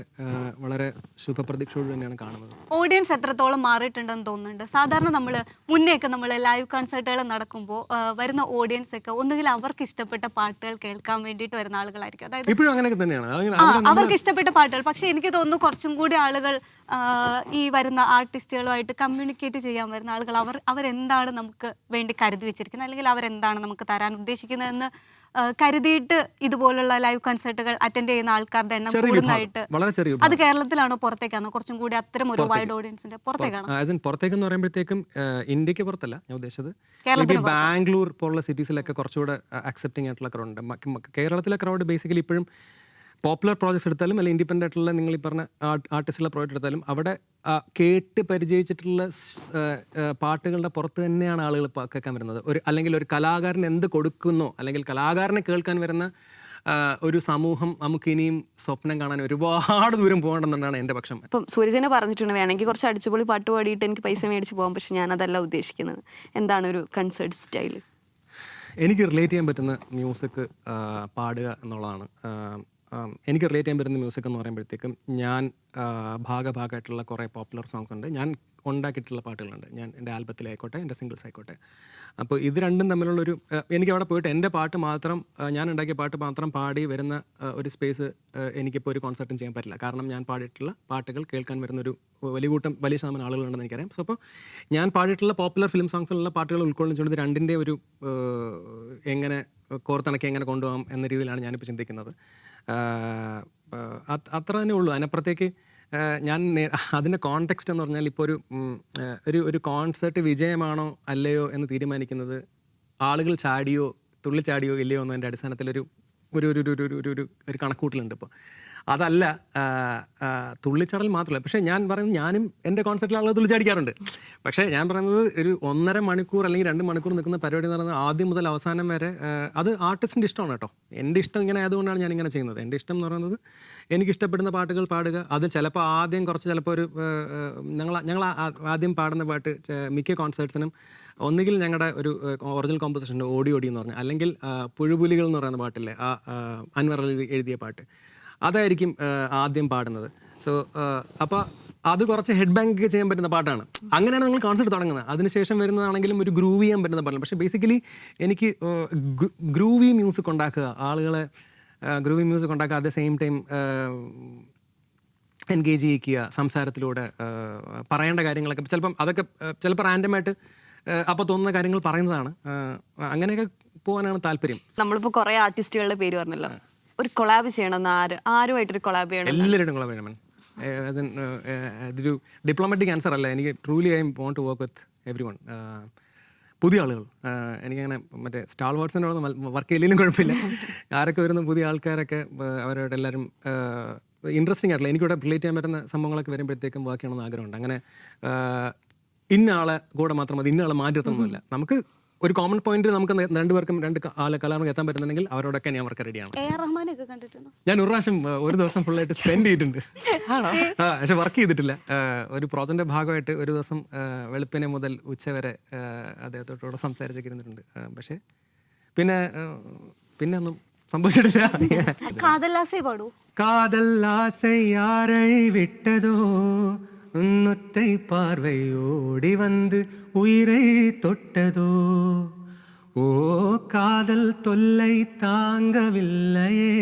വളരെ ശുഭപ്രതീക്ഷയോട് തന്നെയാണ് കാണുന്നത്. ഓഡിയൻസ് എത്രത്തോളം മാറിയിട്ടുണ്ടെന്ന് തോന്നുന്നുണ്ട്? സാധാരണ നമ്മൾ മുന്നേയൊക്കെ നമ്മൾ ലൈവ് കൺസേർട്ടുകൾ നടക്കുമ്പോൾ വരുന്ന ഓഡിയൻസ് ഒക്കെ ഒന്നുകിൽ അവർക്ക് ഇഷ്ടപ്പെട്ട പാട്ടുകൾ കേൾക്കാൻ വേണ്ടിയിട്ട് വരുന്ന ആളുകളായിരിക്കും. അതായത് ഇപ്പോഴും അങ്ങനെയൊക്കെ തന്നെയാണ് അവർക്ക് ഇഷ്ടപ്പെട്ട പാട്ടുകൾ. പക്ഷെ എനിക്ക് തോന്നുന്നു കുറച്ചും കൂടി ആളുകൾ ഈ വരുന്ന ആർട്ടിസ്റ്റുകളുമായിട്ട് കമ്മ്യൂണിക്കേറ്റ് ചെയ്യാൻ വരുന്ന ആളുകൾ അവരെന്താണ് നമുക്ക് വേണ്ടി കരുതി വെച്ചിരിക്കുന്നത്, അല്ലെങ്കിൽ അവരെന്താണ് നമുക്ക് തരാൻ ഉദ്ദേശിക്കുന്നതെന്ന് കരുതിയിട്ട് ഇതുപോലുള്ള ലൈവ് കൺസേർട്ടുകൾ അറ്റൻഡ് ചെയ്യുന്ന ആൾക്കാരുടെ എണ്ണം കൂടുന്നതായിട്ട്. അത് കേരളത്തിലാണോ പുറത്തേക്കാണോ? കുറച്ചും കൂടി അത്തരം ഒരു വൈഡ് ഓഡിയൻസിന്റെ പുറത്തേക്കാണോ? പുറത്തേക്കെന്ന് പറയുമ്പോഴത്തേക്കും ഇന്ത്യക്ക് പുറത്തല്ല ഞാൻ ഉദ്ദേശിച്ചത്. ബാംഗ്ലൂർ പോലുള്ള സിറ്റീസിലൊക്കെ കുറച്ചുകൂടെ അക്സെപ്റ്റിംഗ് ആയിട്ടുള്ള ക്രൗഡ് ഉണ്ട്. കേരളത്തിലെ ക്രൗഡ് ബേസിക്കലി ഇപ്പോഴും പോപ്പുലർ പ്രോജക്ട്സ് എടുത്താലും അല്ലെങ്കിൽ ഇൻഡിപെൻഡൻ്റ് ആയിട്ടുള്ള നിങ്ങൾ ഈ പറഞ്ഞ ആർട്ടിസ്റ്റുള്ള പ്രോജക്റ്റ് എടുത്താലും അവിടെ കേട്ട് പരിചയിച്ചിട്ടുള്ള പാട്ടുകളുടെ പുറത്ത് തന്നെയാണ് ആളുകൾ കേൾക്കാൻ വരുന്നത്. അല്ലെങ്കിൽ ഒരു കലാകാരൻ എന്ത് കൊടുക്കുന്നോ അല്ലെങ്കിൽ കലാകാരനെ കേൾക്കാൻ വരുന്ന ഒരു സമൂഹം നമുക്ക് ഇനിയും സ്വപ്നം കാണാൻ ഒരുപാട് ദൂരം പോകണമെന്നാണ് എൻ്റെ പക്ഷം. ഇപ്പം സൂരജനെ പറഞ്ഞിട്ടുണ്ട് വേണമെങ്കിൽ കുറച്ച് അടിച്ചുപൊളി പാട്ട് പാടിയിട്ട് എനിക്ക് പൈസ മേടിച്ച് പോകാം. പക്ഷെ ഞാനതല്ല ഉദ്ദേശിക്കുന്നത്. എന്താണ് ഒരു കൺസേർട്ട് സ്റ്റൈൽ? എനിക്ക് റിലേറ്റ് ചെയ്യാൻ പറ്റുന്ന മ്യൂസിക് പാടുക എന്നുള്ളതാണ്. എനിക്ക് റിലേറ്റ് ചെയ്യാൻ പറ്റുന്ന മ്യൂസിക് എന്ന് പറയുമ്പോഴത്തേക്കും ഞാൻ ഭാഗമായിട്ടുള്ള കുറേ പോപ്പുലർ സോങ്സ് ഉണ്ട്. ഞാൻ ഉണ്ടാക്കിയിട്ടുള്ള പാട്ടുകളുണ്ട്. ഞാൻ എൻ്റെ ആൽബത്തിലായിക്കോട്ടെ എൻ്റെ സിംഗിൾസ് ആയിക്കോട്ടെ. അപ്പോൾ ഇത് രണ്ടും തമ്മിലുള്ളൊരു എനിക്ക് അവിടെ പോയിട്ട് എൻ്റെ പാട്ട് മാത്രം ഞാൻ ഉണ്ടാക്കിയ പാട്ട് മാത്രം പാടി വരുന്ന ഒരു സ്പേസ് എനിക്കിപ്പോൾ ഒരു കോൺസെർട്ടും ചെയ്യാൻ പറ്റില്ല. കാരണം ഞാൻ പാടിയിട്ടുള്ള പാട്ടുകൾ കേൾക്കാൻ വരുന്നൊരു വലിയ ശതമാനം ആളുകളുണ്ടെന്ന് എനിക്കറിയാം. സോ അപ്പോൾ ഞാൻ പാടിയിട്ടുള്ള പോപ്പുലർ ഫിലിം സോങ്സിലുള്ള പാട്ടുകൾ ഉൾക്കൊള്ളിച്ചുകൊണ്ട് രണ്ടിൻ്റെ ഒരു എങ്ങനെ കോർത്തിണക്കി എങ്ങനെ കൊണ്ടുപോകാം എന്ന രീതിയിലാണ് ഞാനിപ്പോൾ ചിന്തിക്കുന്നത്. അത്ര തന്നെ ഉള്ളൂ. അതിനപ്പുറത്തേക്ക് ഞാൻ അതിൻ്റെ കോണ്ടെക്സ്റ്റ് എന്ന് പറഞ്ഞാൽ ഇപ്പോൾ ഒരു കോൺസെർട്ട് വിജയമാണോ അല്ലയോ എന്ന് തീരുമാനിക്കുന്നത് ആളുകൾ ചാടിയോ തുള്ളിച്ചാടിയോ ഇല്ലയോ എന്നതിൻ്റെ അടിസ്ഥാനത്തിലൊരു ഒരു കണക്കൂട്ടലുണ്ട്. ഇപ്പോൾ അതല്ല തുള്ളിച്ചാടൽ മാത്രമല്ല. പക്ഷേ ഞാൻ പറയുന്നത് ഞാനും എൻ്റെ കോൺസെർട്ടിൽ ആളുകൾ തുള്ളിച്ചാടിക്കാറുണ്ട്. പക്ഷേ ഞാൻ പറയുന്നത് ഒരു 1.5 മണിക്കൂർ അല്ലെങ്കിൽ 2 മണിക്കൂർ നിൽക്കുന്ന പരിപാടി എന്ന് പറയുന്നത് ആദ്യം മുതൽ അവസാനം വരെ അത് ആർട്ടിസ്റ്റിൻ്റെ ഇഷ്ടമാണ് കേട്ടോ. എൻ്റെ ഇഷ്ടം ഇങ്ങനെ ആയതുകൊണ്ടാണ് ഞാനിങ്ങനെ ചെയ്യുന്നത്. എൻ്റെ ഇഷ്ടം എന്ന് പറയുന്നത് എനിക്കിഷ്ടപ്പെടുന്ന പാട്ടുകൾ പാടുക. അത് ചിലപ്പോൾ ആദ്യം ചിലപ്പോൾ ഞങ്ങൾ ആദ്യം പാടുന്ന പാട്ട് മിക്ക കോൺസേർട്സിനും ഒന്നുകിൽ ഞങ്ങളുടെ ഒരു ഒറിജിനൽ കോമ്പോസിഷൻ്റെ ഓടി എന്ന് പറഞ്ഞാൽ, അല്ലെങ്കിൽ പുഴുപുലികൾ എന്ന് പറയുന്ന പാട്ടില്ലേ അൻവർ അലി എഴുതിയ പാട്ട്, അതായിരിക്കും ആദ്യം പാടുന്നത്. സോ അപ്പോൾ അത് കുറച്ച് ഹെഡ് ബാങ്ക് ചെയ്യാൻ പറ്റുന്ന പാട്ടാണ്. അങ്ങനെയാണ് നിങ്ങൾ കോൺസെർട്ട് തുടങ്ങുന്നത്. അതിനുശേഷം വരുന്നതാണെങ്കിലും ഒരു ഗ്രൂവ് ചെയ്യാൻ പറ്റുന്ന പാട്ടാണ്. പക്ഷേ ബേസിക്കലി എനിക്ക് ഗ്രൂവി മ്യൂസിക് ഉണ്ടാക്കുക, ആളുകളെ ഗ്രൂവി മ്യൂസിക് ഉണ്ടാക്കുക, at the same time engage ചെയ്യിക്കുക സംസാരത്തിലൂടെ, പറയേണ്ട കാര്യങ്ങളൊക്കെ ചിലപ്പോൾ റാൻഡമായിട്ട് അപ്പോൾ തോന്നുന്ന കാര്യങ്ങൾ പറയുന്നതാണ്. അങ്ങനെയൊക്കെ പോകാനാണ് താല്പര്യം. നമ്മളിപ്പോൾ കുറേ ആർട്ടിസ്റ്റുകളുടെ പേര് പറഞ്ഞല്ലോ. ഒരു കൊളാബ് ചെയ്യണമെന്ന് ആരുമായിട്ടൊരു കൊളാബ് ചെയ്യണം? എല്ലാവരും കൊളാബ് ചെയ്യണം. ഇതൊരു ഡിപ്ലോമാറ്റിക് ആൻസർ അല്ല. എനിക്ക് truly I want to work with everyone. പുതിയ ആളുകൾ എനിക്കങ്ങനെ മറ്റേ സ്റ്റാർ വാട്സിൻ്റെ വർക്ക് ചെയ്യില്ലെങ്കിലും കുഴപ്പമില്ല. ആരൊക്കെ വരുന്ന പുതിയ ആൾക്കാരൊക്കെ അവരോട് എല്ലാവരും ഇൻട്രസ്റ്റിംഗ് ആയിട്ടുള്ള എനിക്കിവിടെ റിലേറ്റ് ചെയ്യാൻ പറ്റുന്ന സംഭവങ്ങളൊക്കെ വരുമ്പോഴത്തേക്കും വർക്ക് ചെയ്യണമെന്ന് ആഗ്രഹമുണ്ട്. അങ്ങനെ ഇന്ന ആളെ കൂടെ മാത്രം മതി, ഇന്ന ആളെ മാറ്റത്തൊന്നുമില്ല. നമുക്ക് ഒരു കോമൺ പോയിന്റ് നമുക്ക് രണ്ടുപേർക്കും കലാകാരർക്ക് എത്താൻ പറ്റുന്നുണ്ടെങ്കിൽ അവരോടൊക്കെ ഞാൻ വർക്ക് റെഡിയാണ്. ഞാൻ ഒരു ദിവസം ഫുള്ളായിട്ട് സ്പെൻഡ് ചെയ്തിട്ടുണ്ട്. പക്ഷെ വർക്ക് ചെയ്തിട്ടില്ല. ഒരു പ്രോജക്റ്റിന്റെ ഭാഗമായിട്ട് ഒരു ദിവസം വെളുപ്പിനെ മുതൽ ഉച്ചവരെ അദ്ദേഹത്തോടെ സംസാരിച്ചിരുന്നിട്ടുണ്ട്. പക്ഷെ പിന്നെ ഒന്നും സംഭവിച്ചിട്ടില്ല. കാതല്ലാസை யாரை விட்டதோ உன்னொத்தை பார்வை ஓடி வந்து உயிரை தொட்டதோ ஓ காதல் தொல்லை தாங்கவில்லையே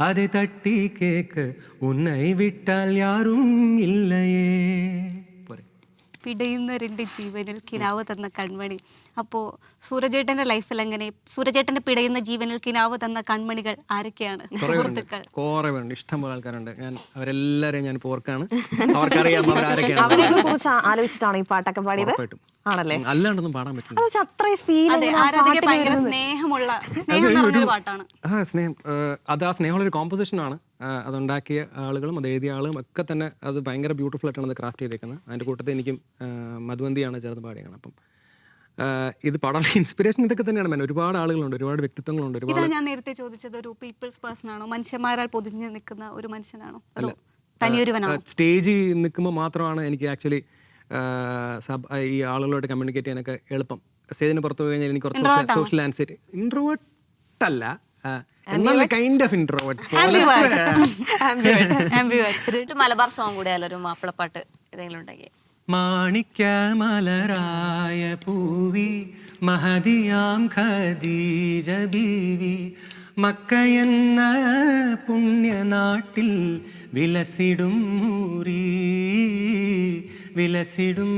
அதை தட்டி கேட்க உன்னை விட்டால் யாரும் இல்லையே. പോരെ. പിടയുന്ന രണ്ട് ജീവനിൽ കിനാവ് തന്ന കൺമണി. അപ്പോൾ സൂരജേട്ടന്റെ ലൈഫിൽ എങ്ങനെ സൂരജേട്ടന്റെ പിടയുന്ന ജീവനിൽ കിനാവ് തന്ന കൺമണികൾ ആരൊക്കെയാണ്? സുഹൃത്തുക്കൾ കുറേ പേരുണ്ട്, ഇഷ്ടംപോലെ ആൾക്കാരുണ്ട്. ഞാൻ അവരെല്ലാവരെയും ഞാൻ ഓർക്കാണ്, അവർക്കറിയാം അവരാരൊക്കെയാണ്. അവരെ കുറിച്ച് ആലോചിച്ചിട്ടാണ് ഈ പാട്ടൊക്കെ പാടിയത് ഉറപ്പായിട്ടും. ആണല്ലേ? അല്ലാണ്ടൊന്നും പാടാൻ പറ്റില്ല. അത് വെച്ചാൽ അത്രയും ഫീൽ അതെ, ആരാധിക ഭയങ്കര സ്നേഹം നിറഞ്ഞൊരു പാട്ടാണ്. സ്നേഹം, അത് ആ സ്നേഹമുള്ളൊരു കോമ്പോസിഷനാണ്. അതുണ്ടാക്കിയ ആളുകളും അത് എഴുതിയ ആളും ഒക്കെ തന്നെ അത് ഭയങ്കര ബ്യൂട്ടിഫുൾ ആയിട്ടാണ് അത് ക്രാഫ്റ്റ് ചെയ്തേക്കുന്നത്. അതിൻ്റെ കൂട്ടത്തിൽ എനിക്കും മധുവന്തിയാണ് ചേർന്ന് പാടിയാണ്. അപ്പം ഇത് പാടാനുള്ള ഇൻസ്പിറേഷൻ ഇതൊക്കെ തന്നെയാണ്. ഒരുപാട് ആളുകളുണ്ട്, ഒരുപാട് വ്യക്തിത്വങ്ങളുണ്ട്, ഒരുപാട്. ഇതാ ഞാൻ നേരത്തെ ചോദിച്ചത്, ഒരു പീപ്പിൾസ് പേഴ്സൺ ആണോ, മനുഷ്യന്മാരാൽ പൊതിഞ്ഞ് നിൽക്കുന്ന ഒരു മനുഷ്യനാണോ, അതോ തനിയൊരുവനാണോ? സ്റ്റേജിൽ നിൽക്കുമ്പോൾ മാത്രമാണ് എനിക്ക് ആക്ച്വലി ഈ ആളുകളോട് കമ്മ്യൂണിക്കേറ്റ് ചെയ്യാനൊക്കെ എളുപ്പം. സ്റ്റേജിന് പുറത്ത് പോയി കഴിഞ്ഞാൽ എനിക്ക് കുറച്ച് സോഷ്യൽ ആൻസൈറ്റി. ഇൻട്രോവേർട്ട് അല്ല, എന്നാൽ kind of introvert. Malabar song കൂടെ അല്ല, ഒരു മാപ്പിളപ്പാട്ട് ഏതെങ്കിലും ഉണ്ടാക്കിയേ. മാണിക്യ മലരായ പൂവി മഹദിയാം ഖദീജ ബീവി മക്കയെന്ന പുണ്യനാട്ടിൽ വിലസിടും മൂരി വിലസിടും